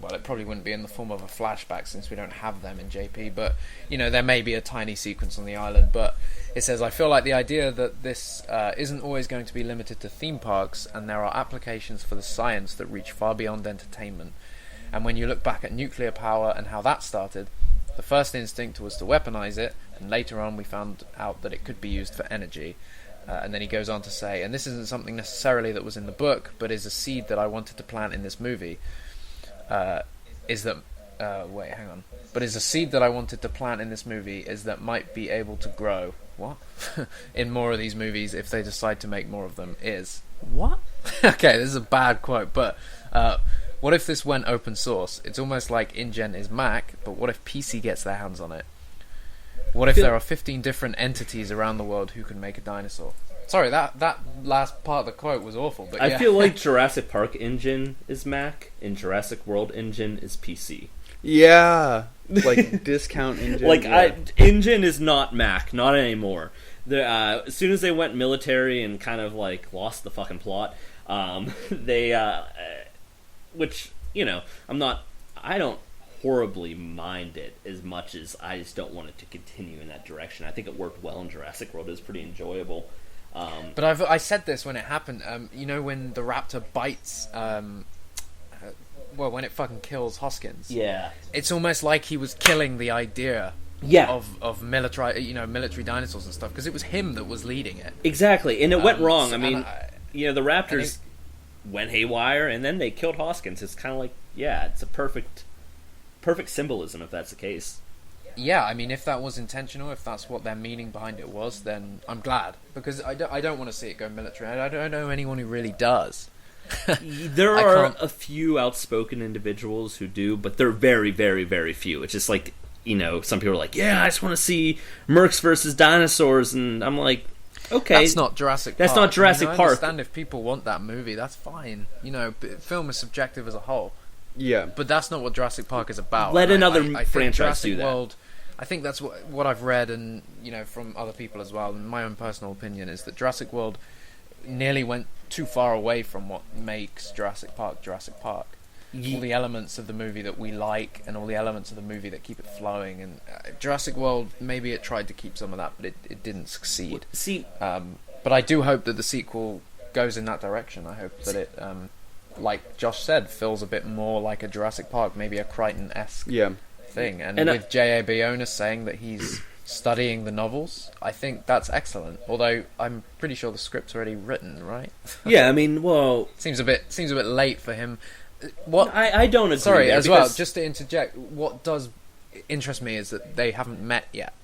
Well, it probably wouldn't be in the form of a flashback since we don't have them in JP. But, there may be a tiny sequence on the island. But it says, I feel like the idea that this isn't always going to be limited to theme parks, and there are applications for the science that reach far beyond entertainment. And when you look back at nuclear power and how that started... The first instinct was to weaponize it, and later on we found out that it could be used for energy. And then he goes on to say, and this isn't something necessarily that was in the book, but is a seed that I wanted to plant in this movie, But is a seed that I wanted to plant in this movie is that might be able to grow. What? In more of these movies, if they decide to make more of them, is... What? Okay, this is a bad quote, but... what if this went open source? It's almost like InGen is Mac, but what if PC gets their hands on it? What if there are 15 different entities around the world who can make a dinosaur? Sorry, that last part of the quote was awful, but I feel like Jurassic Park engine is Mac, and Jurassic World engine is PC. Yeah, like discount engine. Engine is not Mac, not anymore. As soon as they went military and kind of lost the fucking plot, which, I don't horribly mind it as much as I just don't want it to continue in that direction. I think it worked well in Jurassic World. It was pretty enjoyable. But I said this when it happened. When the raptor bites, when it fucking kills Hoskins. Yeah. It's almost like he was killing the idea of military dinosaurs and stuff, because it was him that was leading it. Exactly, and it went wrong. The raptors went haywire, and then they killed Hoskins. It's kind of like, it's a perfect perfect symbolism if that's the case. Yeah, I mean, if that was intentional, if that's what their meaning behind it was, then I'm glad, because I don't want to see it go military. I don't know anyone who really does. There are a few outspoken individuals who do, but they're very, very, very few. It's just like, some people are like, yeah, I just want to see Mercs versus dinosaurs, and I'm like, okay. That's not Jurassic Park. That's not Jurassic Park. I understand if people want that movie, that's fine. Film is subjective as a whole. Yeah. But that's not what Jurassic Park is about. Let another I franchise Jurassic do that. World, I think that's what I've read, and from other people as well, and my own personal opinion is that Jurassic World nearly went too far away from what makes Jurassic Park Jurassic Park. All the elements of the movie that we like, and all the elements of the movie that keep it flowing, and Jurassic World, maybe it tried to keep some of that, but it didn't succeed. But I do hope that the sequel goes in that direction. I hope that it, like Josh said, feels a bit more like a Jurassic Park, maybe a Crichton-esque thing. And with J.A. Bayona saying that he's studying the novels, I think that's excellent. Although I'm pretty sure the script's already written, right? Yeah, I mean, well, seems a bit late for him. What I don't agree. Sorry, as well, just to interject, what does interest me is that they haven't met yet.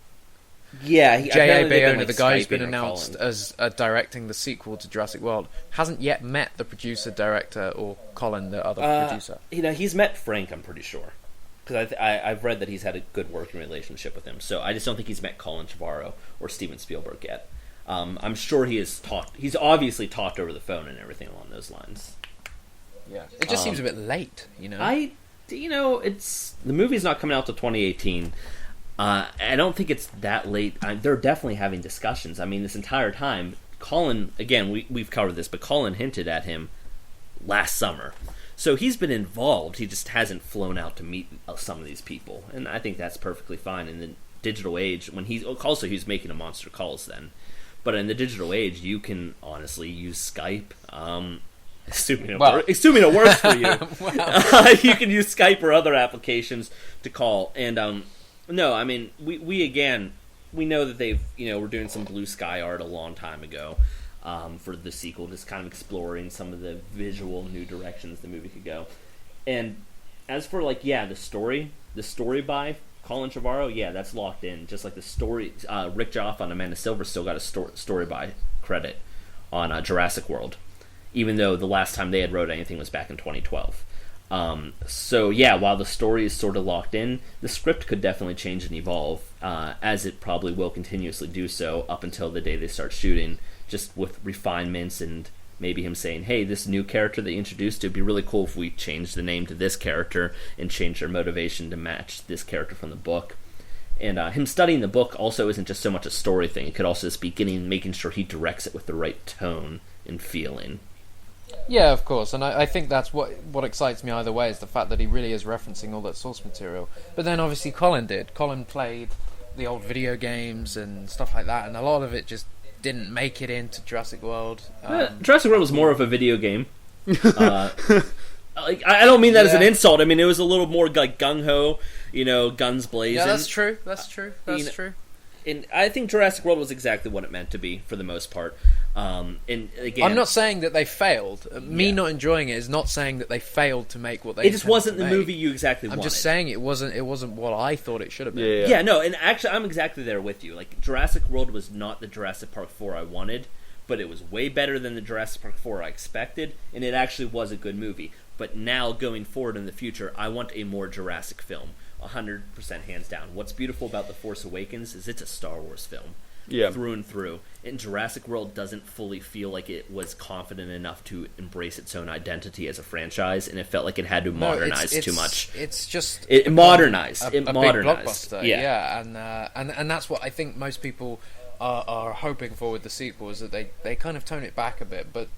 Yeah, J.A. Bayona, the guy who's been announced as directing the sequel to Jurassic World, hasn't yet met the producer, director, or Colin, the other producer. He's met Frank, I'm pretty sure. Because I've read that he's had a good working relationship with him. So I just don't think he's met Colin Trevorrow or Steven Spielberg yet. I'm sure he's obviously talked over the phone and everything along those lines. Yeah, it just seems a bit late, It's the movie's not coming out till 2018. I don't think it's that late. They're definitely having discussions. I mean, this entire time, Colin, again, we've covered this, but Colin hinted at him last summer. So he's been involved. He just hasn't flown out to meet some of these people, and I think that's perfectly fine in the digital age. When he was making a Monster Calls then, but in the digital age, you can honestly use Skype. Assuming it works for you, you can use Skype or other applications to call. And no, I mean we know that they've were doing some blue sky art a long time ago for the sequel, just kind of exploring some of the visual new directions the movie could go. And as for the story by Colin Trevorrow, that's locked in. Just like the story, Rick Joff on Amanda Silver still got a story by credit on Jurassic World, even though the last time they had wrote anything was back in 2012. While the story is sort of locked in, the script could definitely change and evolve, as it probably will continuously do so up until the day they start shooting, just with refinements and maybe him saying, hey, this new character that you introduced, it'd be really cool if we changed the name to this character and changed their motivation to match this character from the book. And him studying the book also isn't just so much a story thing. It could also just be making sure he directs it with the right tone and feeling. Yeah, of course, and I think that's what excites me either way, is the fact that he really is referencing all that source material. But then obviously Colin did. Colin played the old video games and stuff like that, and a lot of it just didn't make it into Jurassic World. Jurassic World was more of a video game. I don't mean that as an insult. I mean, it was a little more like gung-ho, guns blazing. Yeah, that's true. That's true. And I think Jurassic World was exactly what it meant to be, for the most part. And again, I'm not saying that they failed. Me not enjoying it is not saying that they failed to make what they. It just wasn't the movie you exactly wanted. I'm just saying it wasn't what I thought it should have been. Yeah, no, and actually, I'm exactly there with you. Like, Jurassic World was not the Jurassic Park 4 I wanted, but it was way better than the Jurassic Park 4 I expected, and it actually was a good movie. But now, going forward in the future, I want a more Jurassic film. 100% hands down. What's beautiful about The Force Awakens is it's a Star Wars film. Through and through. And Jurassic World doesn't fully feel like it was confident enough to embrace its own identity as a franchise, and it felt like it had to modernize too much. It's just it modernized. A big blockbuster. And that's what I think most people are hoping for with the sequel, is that they kind of tone it back a bit. But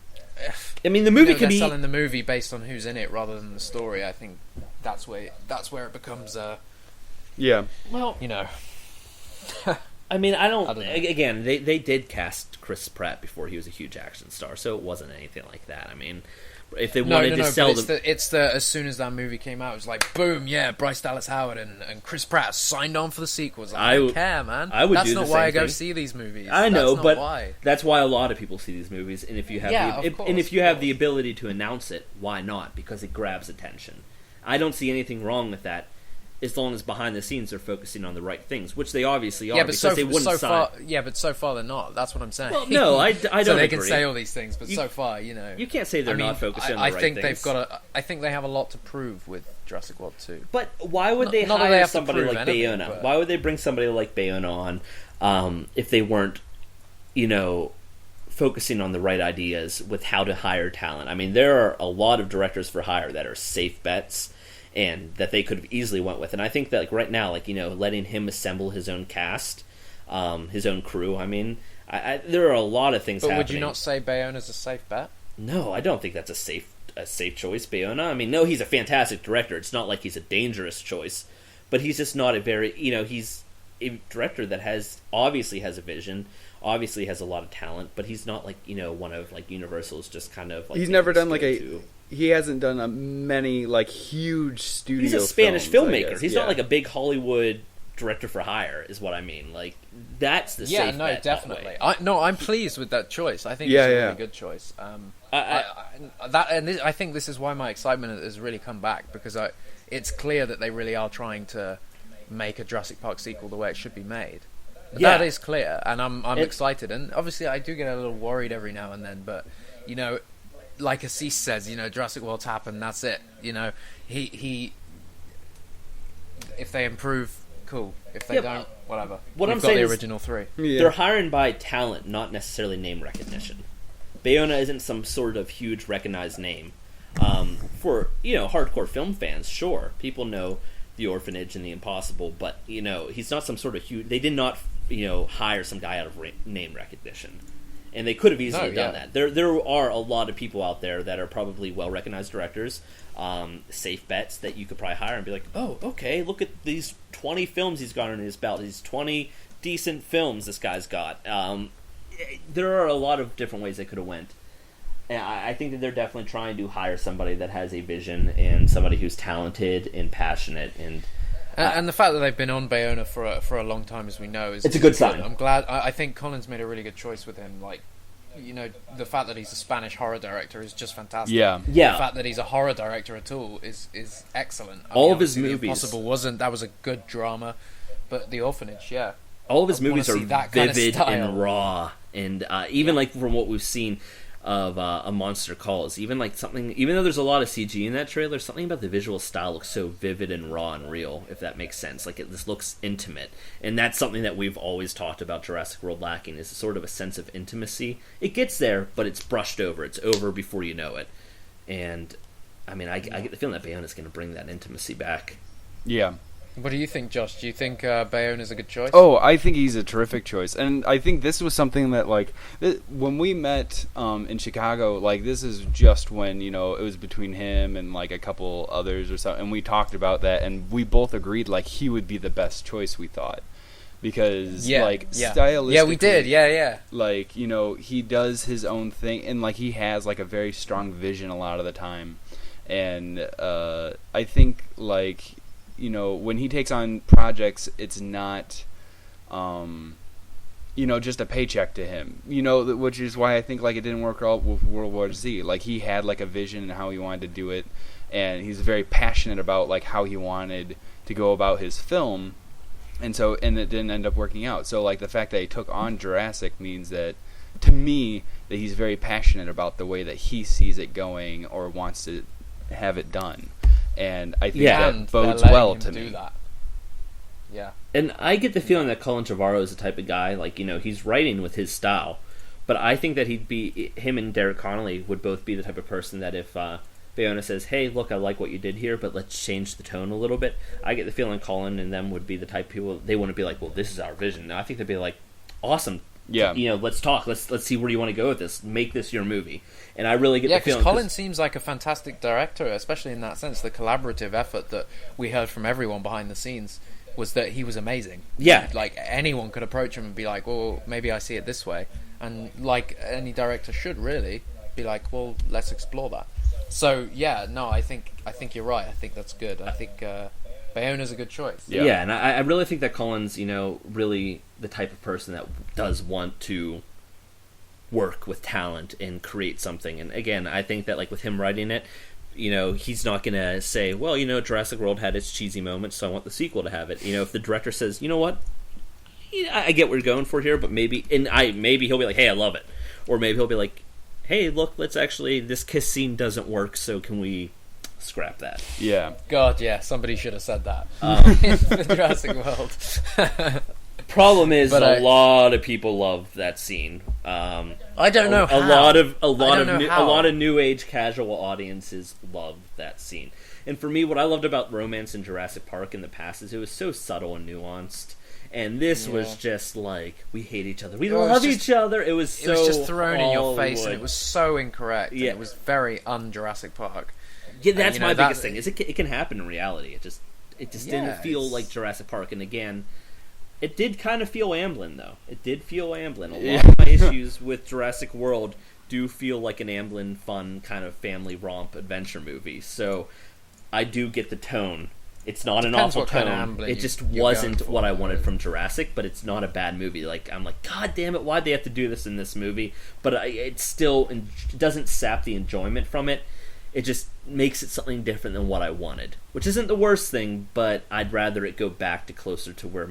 I mean, the movie could be selling the movie based on who's in it rather than the story. I think that's where it becomes well, I mean, I don't know. Again, they did cast Chris Pratt before he was a huge action star, so it wasn't anything like that. I mean, if they wanted to sell it's the as soon as that movie came out, it was like, boom, Bryce Dallas Howard and Chris Pratt signed on for the sequels. I don't care, man. That's not why I go see these movies. I know, but that's why a lot of people see these movies. And if you have if you have the ability to announce it, why not? Because it grabs attention. I don't see anything wrong with that. as long as behind the scenes they're focusing on the right things, which they obviously are. Yeah, but because they wouldn't so far they're not. That's what I'm saying. Well, no, I don't so they agree. can say all these things, but so far, you can't say they're not focusing on the right think things. I think they have a lot to prove with Jurassic World 2. But why would they not that hire they have to somebody prove like anything, Bayona? but- Why would they bring somebody like Bayona on if they weren't, focusing on the right ideas with how to hire talent? I mean, there are a lot of directors for hire that are safe bets and that they could have easily went with. And I think that right now, letting him assemble his own cast, his own crew. I mean, there are a lot of things happening. But would you not say Bayona's a safe bet? No, I don't think that's a safe choice, Bayona. I mean, no, he's a fantastic director. It's not like he's a dangerous choice, but he's just not a very, he's a director that obviously has a vision, obviously has a lot of talent, but he's not one of Universal's just kind of he's never done he hasn't done many huge studio. He's a Spanish films, filmmaker. He's not a big Hollywood director for hire, is what I mean. That's the safe bet. Definitely. I'm pleased with that choice. I think it's a really good choice. I think this is why my excitement has really come back, because it's clear that they really are trying to make a Jurassic Park sequel the way it should be made. That is clear, and I'm excited. And obviously, I do get a little worried every now and then, but like Assis says, Jurassic World's happened. That's it. He if they improve, cool. If they don't, whatever. What We've I'm got saying the is original 3. They're hiring by talent, not necessarily name recognition. Bayona isn't some sort of huge recognized name. For hardcore film fans, sure, people know The Orphanage and The Impossible, but he's not some sort of huge. They did not hire some guy out of name recognition, and they could have easily done that. There are a lot of people out there that are probably well recognized directors, safe bets that you could probably hire and be like, oh, okay, look at these 20 films he's got under his belt. These 20 decent films this guy's got. There are a lot of different ways they could have went. And I think that they're definitely trying to hire somebody that has a vision and somebody who's talented and passionate. And the fact that they've been on Bayona for a long time, as we know, is it's a good sign. I'm glad. I think Colin's made a really good choice with him. The fact that he's a Spanish horror director is just fantastic. Yeah. The fact that he's a horror director at all is excellent. All of his movies. The Impossible wasn't. That was a good drama, but The Orphanage, all of his movies are vivid and raw, and even from what we've seen of A Monster Calls, even though there's a lot of CG in that trailer, something about the visual style looks so vivid and raw and real, if that makes sense. This looks intimate, and that's something that we've always talked about Jurassic World lacking, is sort of a sense of intimacy. It gets there, but it's brushed over. It's over before you know it. And I mean, I get the feeling that Bayona's going to bring that intimacy back. Yeah. What do you think, Josh? Do you think Bayona's a good choice? Oh, I think he's a terrific choice, and I think this was something that when we met in Chicago, this is just when it was between him and a couple others or something, and we talked about that, and we both agreed he would be the best choice, we thought, because stylistically, we did, he does his own thing, and he has a very strong vision a lot of the time, and I think when he takes on projects, it's not, just a paycheck to him, which is why I think, it didn't work out with World War Z. He had, a vision and how he wanted to do it, and he's very passionate about, how he wanted to go about his film, and it didn't end up working out. So, the fact that he took on Jurassic means that, to me, that he's very passionate about the way that he sees it going or wants to have it done. And I think that bodes well to me. Yeah. And I get the feeling that Colin Trevorrow is the type of guy, he's writing with his style. But I think that him and Derek Connolly would both be the type of person that if Bayona says, hey, look, I like what you did here, but let's change the tone a little bit, I get the feeling Colin and them would be the type of people, they wouldn't be like, well, this is our vision. No, I think they'd be like, awesome. Yeah. Let's talk. Let's see where you want to go with this. Make this your movie. And I really get the feeling... Yeah, because Colin seems like a fantastic director, especially in that sense. The collaborative effort that we heard from everyone behind the scenes was that he was amazing. Yeah. Anyone could approach him and be like, well, maybe I see it this way. And any director should really be like, well, let's explore that. So, I think you're right. I think that's good. I think Bayona's a good choice. Yeah, and I really think that Colin's, really the type of person that does want to work with talent and create something. And again, I think that with him writing it, he's not going to say, well, Jurassic World had its cheesy moments, so I want the sequel to have it. If the director says, you know what, I get what you're going for here, but maybe he'll be like, hey, I love it. Or maybe he'll be like, hey, look, this kiss scene doesn't work, so can we scrap that? Yeah. God, yeah, somebody should have said that in Jurassic World. Problem is, a lot of people love that scene. I don't know how. A lot of new age casual audiences love that scene. And for me, what I loved about romance in Jurassic Park in the past is it was so subtle and nuanced. And this was just like, we hate each other. We love each other. It was just thrown in your face, and it was so incorrect. Yeah. And it was very un-Jurassic Park. Yeah, that's my biggest thing. Is it can happen in reality. It just didn't feel like Jurassic Park. And again, it did kind of feel Amblin, though. It did feel Amblin. A lot of my issues with Jurassic World do feel like an Amblin fun kind of family romp adventure movie. So I do get the tone. It's not an awful tone. It just wasn't what I wanted from Jurassic, but it's not a bad movie. I'm like, God damn it, why'd they have to do this in this movie? But it still doesn't sap the enjoyment from it. It just makes it something different than what I wanted, which isn't the worst thing, but I'd rather it go back to closer to where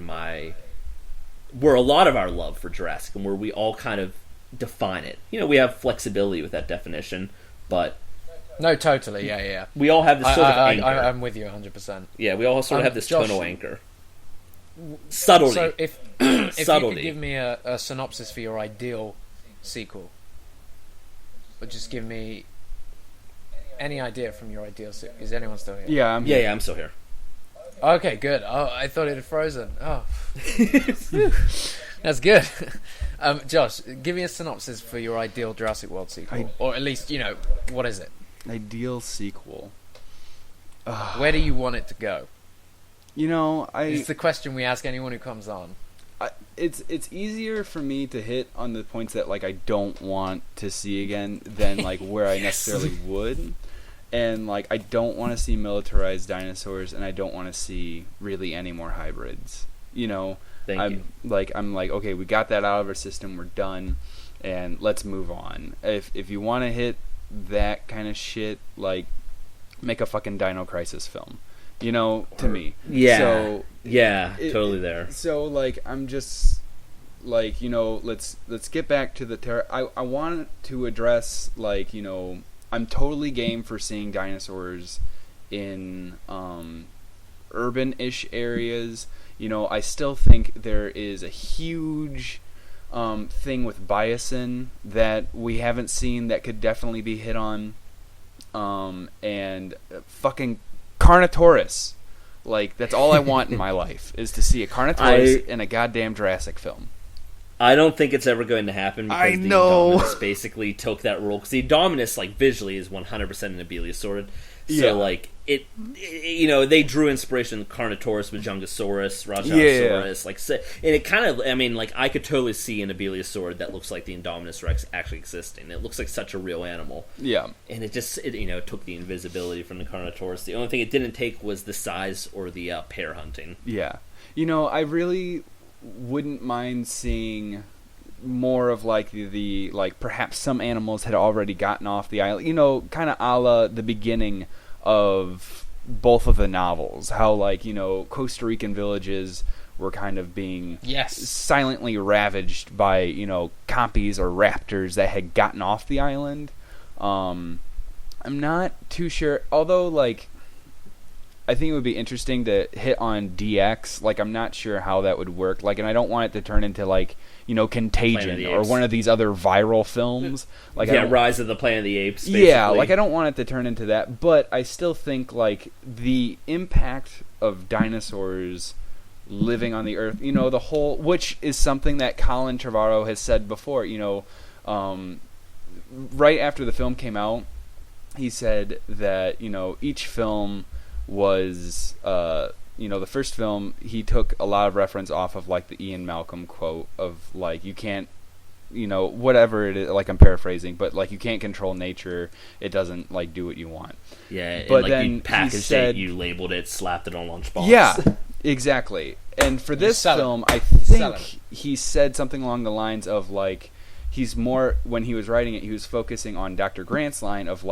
a lot of our love for Jurassic and where we all kind of define it. We have flexibility with that definition, but... No, totally, yeah. We all have this sort of anchor. I'm with you 100%. Yeah, we all sort of have this tonal anchor. Subtlety. So if you could give me a synopsis for your ideal sequel, or just give me any idea from your ideal sequel. Is anyone still here? Yeah, I'm here. Yeah, I'm still here. Okay, good. Oh, I thought it had frozen. Oh. That's good. Josh, give me a synopsis for your ideal Jurassic World sequel. Or at least, what is it? Ideal sequel. Where do you want it to go? It's the question we ask anyone who comes on. It's easier for me to hit on the points that I don't want to see again than where I necessarily would. And I don't want to see militarized dinosaurs, and I don't want to see really any more hybrids. I'm like, okay, we got that out of our system, we're done, and let's move on. If you want to hit that kind of shit, make a fucking Dino Crisis film, to me. Yeah. So totally there. So I'm just let's get back to the I want to address I'm totally game for seeing dinosaurs in urban-ish areas. I still think there is a huge thing with bison that we haven't seen that could definitely be hit on. And fucking Carnotaurus. That's all I want in my life, is to see a Carnotaurus in a goddamn Jurassic film. I don't think it's ever going to happen because the Indominus basically took that role. Because the Indominus, visually, is 100% an Abeliosaurid. So, they drew inspiration in Carnotaurus with Jungosaurus, Rajasaurus. And it kind of, I could totally see an Abeliosaurid that looks like the Indominus Rex actually existing. It looks like such a real animal. Yeah. And it just, took the invisibility from the Carnotaurus. The only thing it didn't take was the size or the pair hunting. Yeah. I really wouldn't mind seeing more of the perhaps some animals had already gotten off the island, kind of a la the beginning of both of the novels, how Costa Rican villages were kind of being silently ravaged by compies or raptors that had gotten off the island. I'm not too sure, although I think it would be interesting to hit on DX. I'm not sure how that would work. And I don't want it to turn into Contagion or one of these other viral films. Rise of the Planet of the Apes. Basically. Yeah, I don't want it to turn into that. But I still think the impact of dinosaurs living on the Earth. The whole, which is something that Colin Trevorrow has said before. Right after the film came out, he said that each film was the first film, he took a lot of reference off of the Ian Malcolm quote of you can't whatever it is, I'm paraphrasing, but you can't control nature, it doesn't do what you want. Yeah, but then you packaged it, you labeled it, slapped it on lunchbox. Yeah, exactly. And for this film, I think he said something along the lines of he's more, when he was writing it, he was focusing on Dr. Grant's line of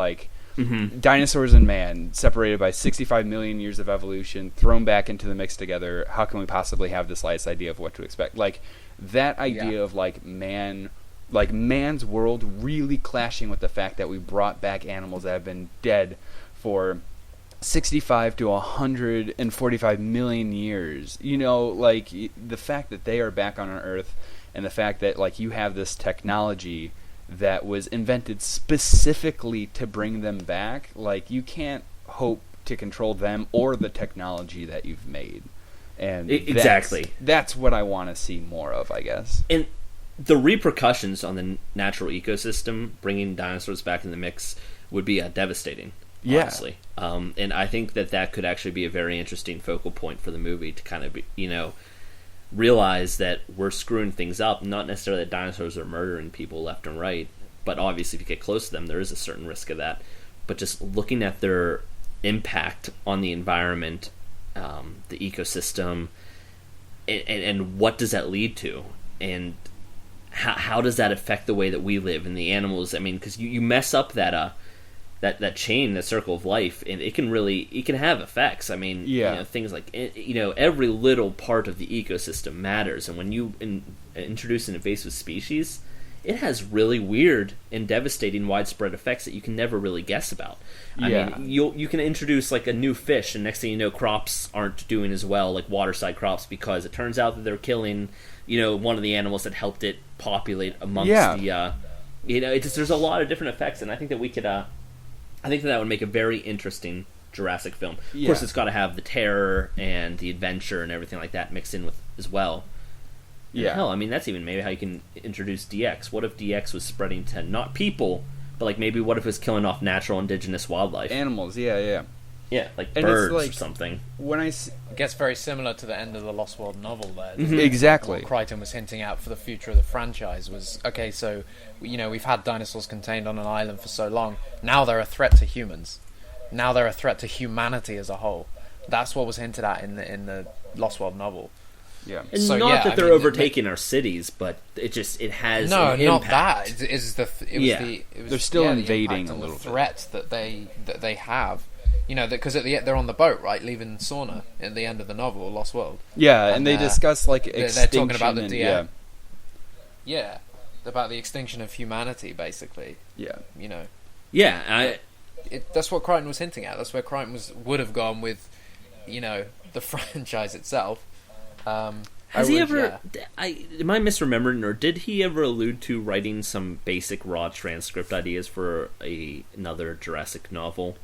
dinosaurs and man separated by 65 million years of evolution, thrown back into the mix together. How can we possibly have the slightest idea of what to expect? Like that idea of like man's world really clashing with the fact that we brought back animals that have been dead for 65 to 145 million years. You know, like the fact that they are back on our Earth, and the fact that like you have this technology that was invented specifically to bring them back, like you can't hope to control them or the technology that you've made. And exactly, that's what I want to see more of, I guess. And the repercussions on the natural ecosystem, bringing dinosaurs back in the mix, would be devastating. Yeah. Honestly, and I think that could actually be a very interesting focal point for the movie to kind of be, realize that we're screwing things up. Not necessarily that dinosaurs are murdering people left and right, but obviously if you get close to them, there is a certain risk of that. But just looking at their impact on the environment, the ecosystem, and what does that lead to, and how does that affect the way that we live and the animals? I mean, because you mess up that chain, that circle of life, and it can have effects. I mean, things like every little part of the ecosystem matters, and when you introduce an invasive species, it has really weird and devastating widespread effects that you can never really guess about. I mean, you can introduce like a new fish, and next thing you know, crops aren't doing as well, like waterside crops, because it turns out that they're killing one of the animals that helped it populate amongst the there's a lot of different effects, and I think that we could I think that would make a very interesting Jurassic film. Of course, it's got to have the terror and the adventure and everything like that mixed in with as well. Yeah. Hell, I mean, that's even maybe how you can introduce DX. What if DX was spreading to not people, but like maybe what if it was killing off natural indigenous wildlife? Animals, yeah, like birds or something. When it gets very similar to the end of the Lost World novel there. Exactly. What Crichton was hinting at for the future of the franchise was, okay, so, we've had dinosaurs contained on an island for so long. Now they're a threat to humans. Now they're a threat to humanity as a whole. That's what was hinted at in the Lost World novel. Yeah. And so, that they're overtaking our cities, but it has an not impact. that. They're still invading a little bit. Threats that they have. Because they're on the boat, right, leaving Sauna at the end of the novel, Lost World. Yeah, and they discuss like extinction. They're talking about the DX. Yeah, about the extinction of humanity, basically. Yeah. Yeah, that's what Crichton was hinting at. That's where Crichton would have gone with, the franchise itself. Has he ever? Am I misremembering, or did he ever allude to writing some basic raw transcript ideas for another Jurassic novel,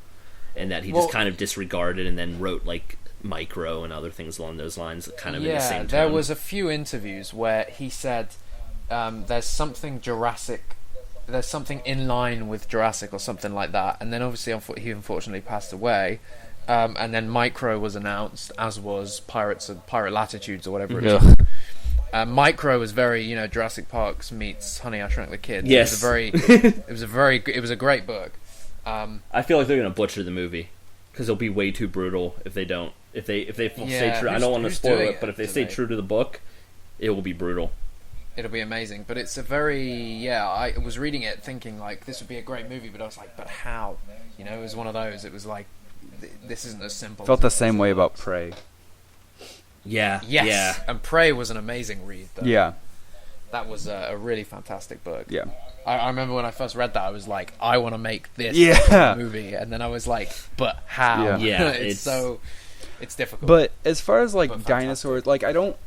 and that he just kind of disregarded and then wrote like Micro and other things along those lines, kind of in the same tone? There was a few interviews where he said there's something Jurassic. There's something in line with Jurassic or something like that, and then obviously he unfortunately passed away. And then Micro was announced, as was Pirate Latitudes or whatever it was. Micro was very, Jurassic Park meets Honey, I Shrunk the Kids. Yes, it was a great book. I feel like they're gonna butcher the movie because it'll be way too brutal if they don't. If they stay true, I don't want to spoil it, but if they stay true to the book, it will be brutal. It'll be amazing, but it's a very I was reading it thinking like this would be a great movie, but I was like, but how? It was one of those. It was like this isn't as simple. Felt the same way about Prey. Yeah. Yes. Yeah. And Prey was an amazing read, though. Yeah. That was a really fantastic book. Yeah. I remember when I first read that, I was like, I want to make this movie. And then I was like, but how? Yeah. It's difficult. But as far as like dinosaurs, like I don't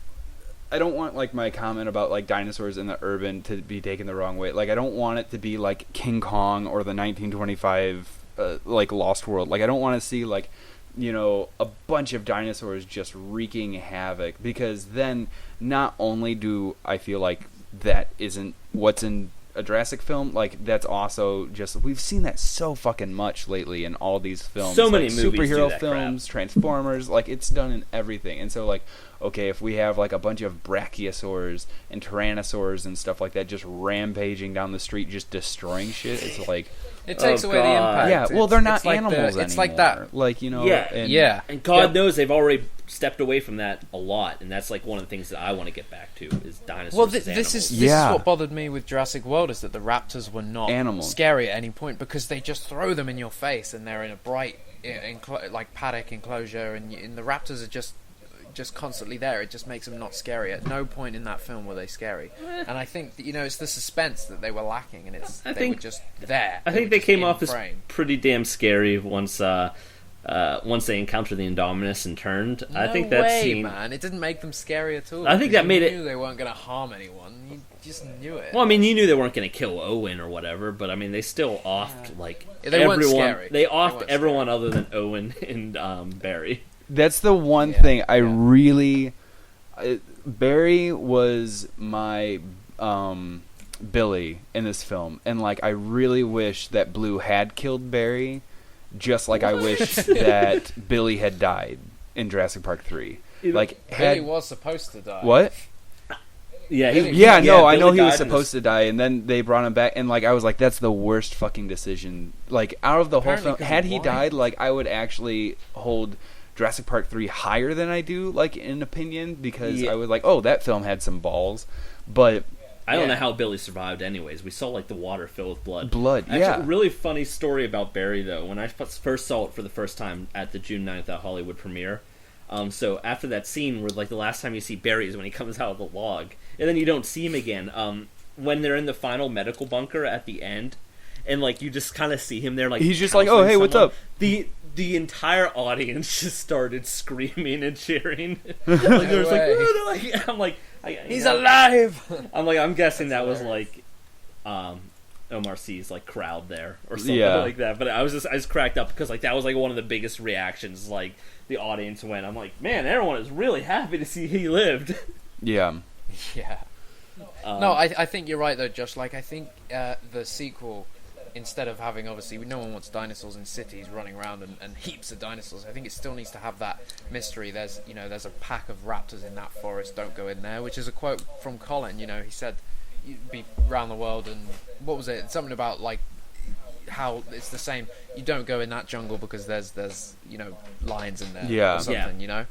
want like my comment about like dinosaurs in the urban to be taken the wrong way. Like I don't want it to be like King Kong or the 1925 like Lost World. Like I don't want to see like a bunch of dinosaurs just wreaking havoc, because then not only do I feel like that isn't what's in a Jurassic film, like that's also just, we've seen that so fucking much lately in all these films. So many like movies superhero do that films, crap. Transformers, like it's done in everything. And so like okay, if we have like a bunch of brachiosaurs and tyrannosaurs and stuff like that just rampaging down the street, just destroying shit, it's like it takes away the impact. Yeah, well, they're not animals anymore. It's like that. Like, you know. Yeah. And God knows they've already stepped away from that a lot, and that's like one of the things that I want to get back to is dinosaurs. Well, as this is animals. what bothered me with Jurassic World, is that the raptors were not animals. Scary at any point, because they just throw them in your face, and they're in a bright like paddock enclosure, and the raptors are just constantly there. It just makes them not scary. At no point in that film were they scary. And I think that, it's the suspense that they were lacking, and they were just there. I think they came off as pretty damn scary once they encountered the Indominus and turned. No I think that way, scene, man. It didn't make them scary at all. I think that made it. You knew they weren't going to harm anyone. You just knew it. Well, I mean, you knew they weren't going to kill Owen or whatever, but I mean, they still offed they weren't scary. They offed everyone other than Owen and Barry. That's the one thing I really. Barry was my Billy in this film, and I really wish that Blue had killed Barry, just like I wish that Billy had died in Jurassic Park 3. Billy was supposed to die. What? Yeah, I know he was supposed to die, and then they brought him back, and I was like, that's the worst fucking decision. Out of the whole film, had he died, I would actually hold Jurassic Park 3 higher than I do, in opinion, because I was like, oh, that film had some balls, but I don't know how Billy survived anyways. We saw the water fill with blood. Actually, a really funny story about Barry, though. When I first saw it for the first time at the June 9th Hollywood premiere, so after that scene where the last time you see Barry is when he comes out of the log, and then you don't see him again, when they're in the final medical bunker at the end, and you just kind of see him there, he's just oh, hey, what's up? The entire audience just started screaming and cheering. I'm like, he's alive. I'm guessing that was Omar C's crowd there or something like that. But I just cracked up because that was one of the biggest reactions. The audience went. I'm like, man, everyone is really happy to see he lived. Yeah. Yeah. No, I think you're right though, Josh. I think the sequel, instead of having, obviously, no one wants dinosaurs in cities running around and heaps of dinosaurs. I think it still needs to have that mystery. There's a pack of raptors in that forest. Don't go in there. Which is a quote from Colin. He said, "You'd be around the world," and what was it? Something about how it's the same. You don't go in that jungle because there's lions in there. Or something.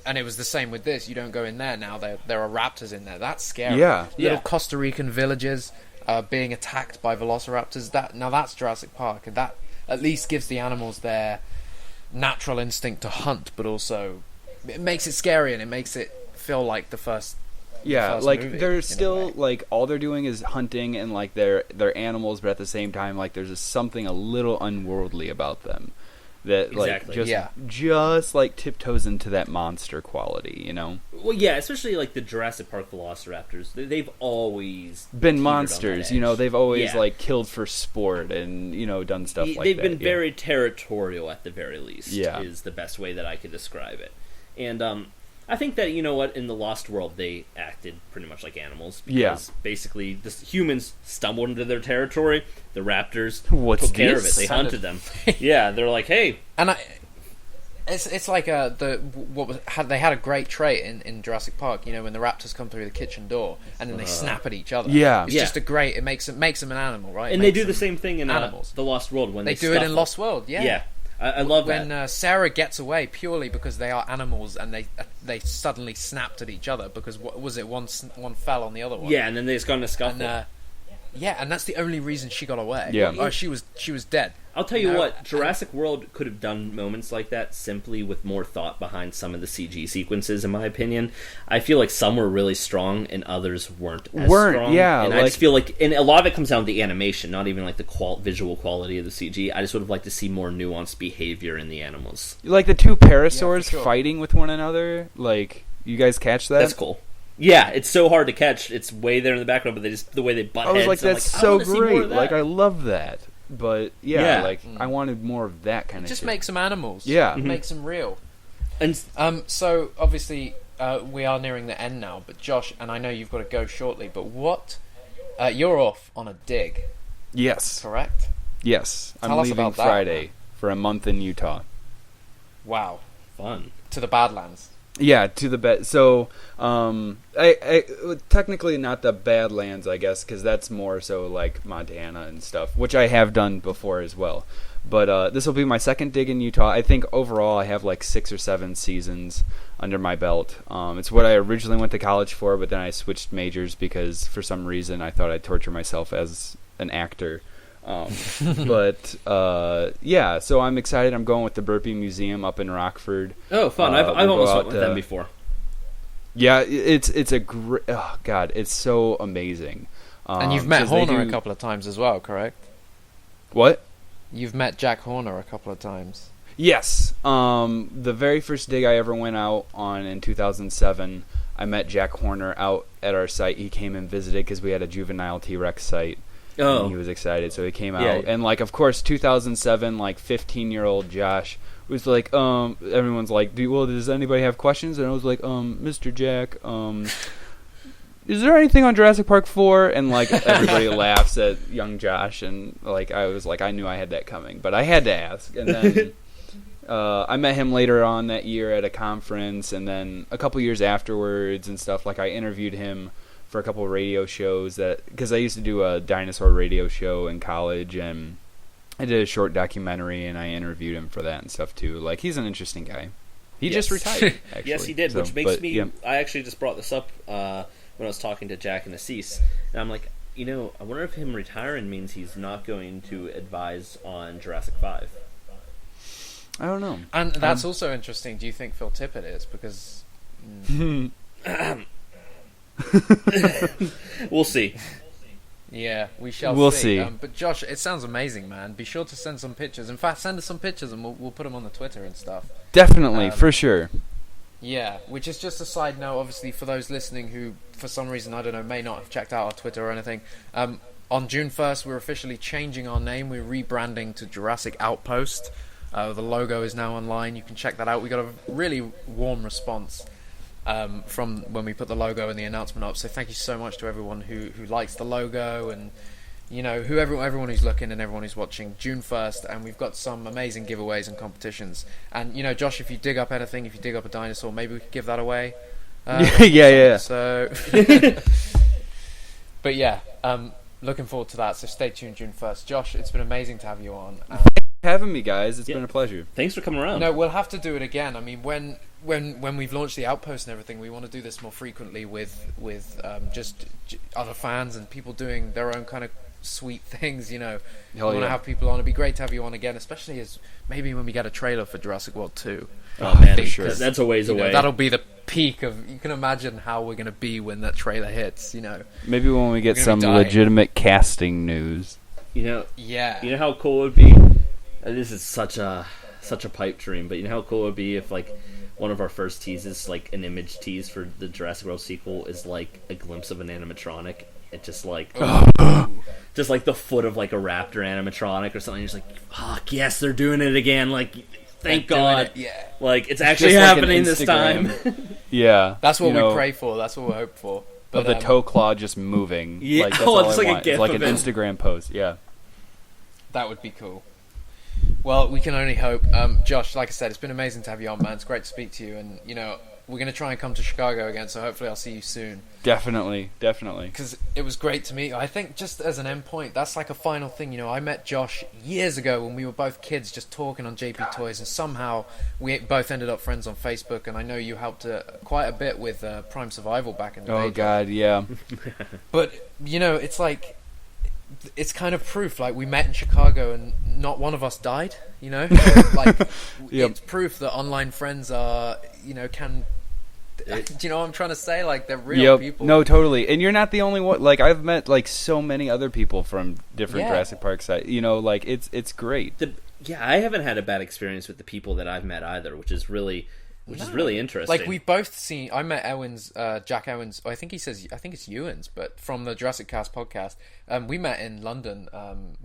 And it was the same with this. You don't go in there now. There are raptors in there. That's scary. Little Costa Rican villages being attacked by velociraptors. That's Jurassic Park, and that at least gives the animals their natural instinct to hunt, but also it makes it scary and it makes it feel like the first. Yeah, movie, they're still all they're doing is hunting and they're animals, but at the same time there's just something a little unworldly about them that just tiptoes into that monster quality, Well, yeah, especially the Jurassic Park velociraptors. They've always been monsters, They've always killed for sport and done stuff like that. They've been very territorial at the very least. Yeah. Is the best way that I could describe it. And I think that in the Lost World they acted pretty much like animals. Because basically the humans stumbled into their territory. The raptors took care of it. They hunted them. Yeah, they're like, hey. And it's they had a great trait in Jurassic Park. When the raptors come through the kitchen door and then they snap at each other. Yeah, it's just a great. It makes them an animal, right? And they do the same thing in animals. The Lost World when they do it in Lost World. Yeah. Yeah. I love when Sarah gets away purely because they are animals and they suddenly snapped at each other because what was it? One fell on the other one. Yeah, and then they just got in a scuffle. And that's the only reason she got away. Yeah, she was dead. I'll tell you what, Jurassic World could have done moments like that simply with more thought behind some of the CG sequences, in my opinion. I feel like some were really strong and others weren't as strong. Yeah, and I just feel and a lot of it comes down to the animation, not even the visual quality of the CG. I just would have liked to see more nuanced behavior in the animals. The two parasaurs fighting with one another, you guys catch that? That's cool. Yeah, it's so hard to catch. It's way there in the background, but the way they butt heads. I was that's so great. I love that. But I wanted more of that kind of. It just shit. Makes them animals. Yeah, it makes them real. And so obviously we are nearing the end now. But Josh, and I know you've got to go shortly. But what? You're off on a dig. Yes. Correct. Yes, Tell I'm us leaving about that, Friday man. for a month in Utah. Wow. Fun. To the Badlands. Yeah, to the bed. So, I technically not the Badlands, I guess, because that's more so like Montana and stuff, which I have done before as well. But this will be my second dig in Utah. I think overall I have like 6 or 7 seasons under my belt. It's what I originally went to college for, but then I switched majors because for some reason I thought I'd torture myself as an actor. But yeah, so I'm excited. I'm going with the Burpee Museum up in Rockford. Oh, fun! I've almost went with them before. Yeah, it's a great. Oh God, it's so amazing. And you've met Horner a couple of times as well, correct? What? You've met Jack Horner a couple of times. Yes. The very first dig I ever went out on in 2007, I met Jack Horner out at our site. He came and visited because we had a juvenile T-Rex site. Oh. And he was excited, so he came out. Yeah. And, like, of course, 2007, like, 15-year-old Josh was like, everyone's like, does anybody have questions? And I was like, Mr. Jack, is there anything on Jurassic Park 4? And, like, everybody laughs at young Josh. And, like, I was like, I knew I had that coming. But I had to ask. And then I met him later on that year at a conference. And then a couple years afterwards and stuff, like, I interviewed him for a couple of radio shows because I used to do a dinosaur radio show in college, and I did a short documentary, and I interviewed him for that and stuff too. Like, he's an interesting guy. He just retired, actually. Yes, he did, so, which makes me... Yeah. I actually just brought this up when I was talking to Jack and Assis, and I'm like, I wonder if him retiring means he's not going to advise on Jurassic 5. I don't know. And that's also interesting. Do you think Phil Tippett is? Because... We'll see. Yeah, we shall we'll see. see. But Josh, it sounds amazing, man. Be sure to send some pictures. In fact, send us some pictures and we'll put them on the Twitter and stuff. Definitely, for sure. Yeah, which is just a side note, obviously, for those listening who, for some reason, I don't know, may not have checked out our Twitter or anything. On June 1st, we're officially changing our name. We're rebranding to Jurassic Outpost. The logo is now online. You can check that out. We got a really warm response from when we put the logo and the announcement up. So thank you so much to everyone who likes the logo and everyone who's looking and everyone who's watching. June 1st, and we've got some amazing giveaways and competitions. And Josh, if you dig up anything, if you dig up a dinosaur, maybe we could give that away. Yeah. So, but yeah, looking forward to that. So stay tuned June 1st. Josh, it's been amazing to have you on. Thanks for having me, guys. It's been a pleasure. Thanks for coming around. No, we'll have to do it again. I mean, when we've launched the Outpost and everything, we want to do this more frequently with just other fans and people doing their own kind of sweet things. We want to have people on. It'd be great to have you on again, especially as maybe when we get a trailer for Jurassic World 2. Oh man, for sure. That's a ways away. That'll be the peak of. You can imagine how we're going to be when that trailer hits. Maybe when we get some legitimate casting news. Yeah. You know how cool it would be. This is such a pipe dream, but you know how cool it would be if like one of our first teases, like an image tease for the Jurassic World sequel, is like a glimpse of an animatronic. It just like just like the foot of like a raptor animatronic or something. You're just like, fuck yes, they're doing it again. Like, thank God. Yeah. Like, it's actually happening this time. Yeah. That's what we pray for. That's what we hope for. But the toe claw just moving. Yeah. Like, that's all it's I like want. a GIF like of an it. Instagram post. Yeah. That would be cool. Well, we can only hope. Josh, like I said, it's been amazing to have you on, man. It's great to speak to you. And, we're going to try and come to Chicago again, so hopefully I'll see you soon. Definitely. Because it was great to meet you. I think just as an end point, that's like a final thing. I met Josh years ago when we were both kids just talking on JP Toys, and somehow we both ended up friends on Facebook, and I know you helped quite a bit with Prime Survival back in the day. Oh, God, yeah. But, it's like... It's kind of proof, like, we met in Chicago and not one of us died, Like, it's proof that online friends are, can... Do you know what I'm trying to say? Like, they're real people. No, totally. And you're not the only one. Like, I've met, like, so many other people from different Jurassic Park sites. Like, it's great. I haven't had a bad experience with the people that I've met either, which is really interesting. Like, we've both seen... I met Jack Owens... I think it's Ewan's, but from the Jurassic Cast podcast. We met in London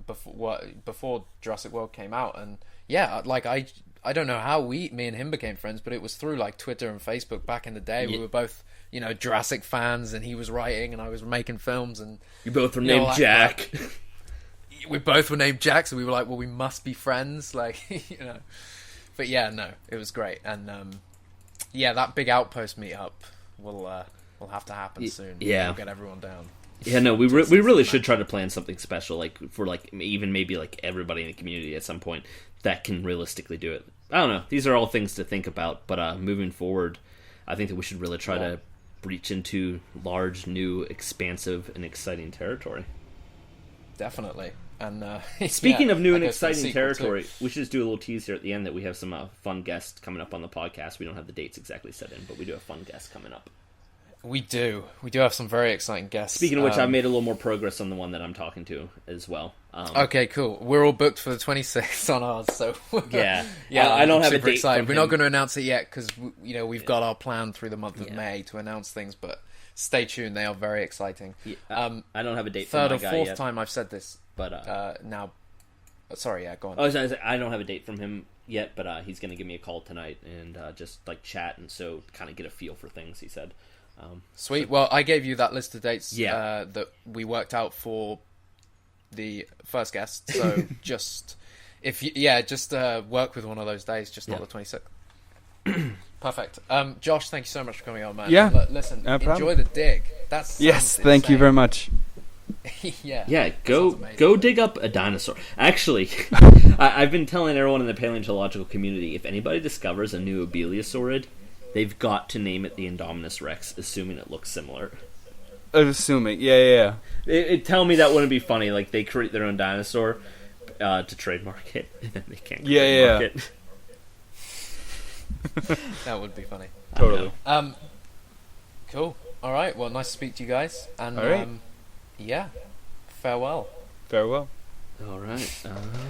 before Jurassic World came out. And, yeah, like, I don't know how me and him became friends, but it was through, like, Twitter and Facebook back in the day. We were both, Jurassic fans, and he was writing, and I was making films. And you both were named Jack. We both were named Jack, so we were like, well, we must be friends. Like, But, yeah, no, it was great. And... yeah, that big Outpost meetup will have to happen soon. Yeah. We'll get everyone down. Yeah, no, we really should try to plan something special, like for like even maybe like everybody in the community at some point that can realistically do it. I don't know. These are all things to think about, but moving forward, I think that we should really try to breach into large, new, expansive, and exciting territory. Definitely. And speaking of new and exciting territory, we should just do a little tease here at the end that we have some fun guests coming up on the podcast. We don't have the dates exactly set in, but we do have fun guests coming up. We do have some very exciting guests. Speaking of which, I made a little more progress on the one that I'm talking to as well. Okay, cool. We're all booked for the 26th on ours, so yeah. I don't have a super date. Excited. We're not going to announce it yet because we've got our plan through the month of May to announce things, but stay tuned. They are very exciting. I don't have a date. Third for or my guy fourth yet, time I've said this, but now. Sorry, yeah, go on. I don't have a date from him yet, but he's going to give me a call tonight and just like chat and so kind of get a feel for things. He said. Sweet. Well, I gave you that list of dates that we worked out for the first guest. So just work with one of those days, just not the 26th. Perfect. Josh, thank you so much for coming on, man. Yeah. Listen, no enjoy the dig. Thank you very much. Yeah, go dig up a dinosaur. Actually, I've been telling everyone in the paleontological community, if anybody discovers a new abeliosaurid, they've got to name it the Indominus Rex, assuming it looks similar. Assuming, yeah. Tell me that wouldn't be funny. Like, they create their own dinosaur to trademark it, and then they can't trademark it. That would be funny. Totally. Cool. All right. Well, nice to speak to you guys. And all right. Farewell. Farewell. All right.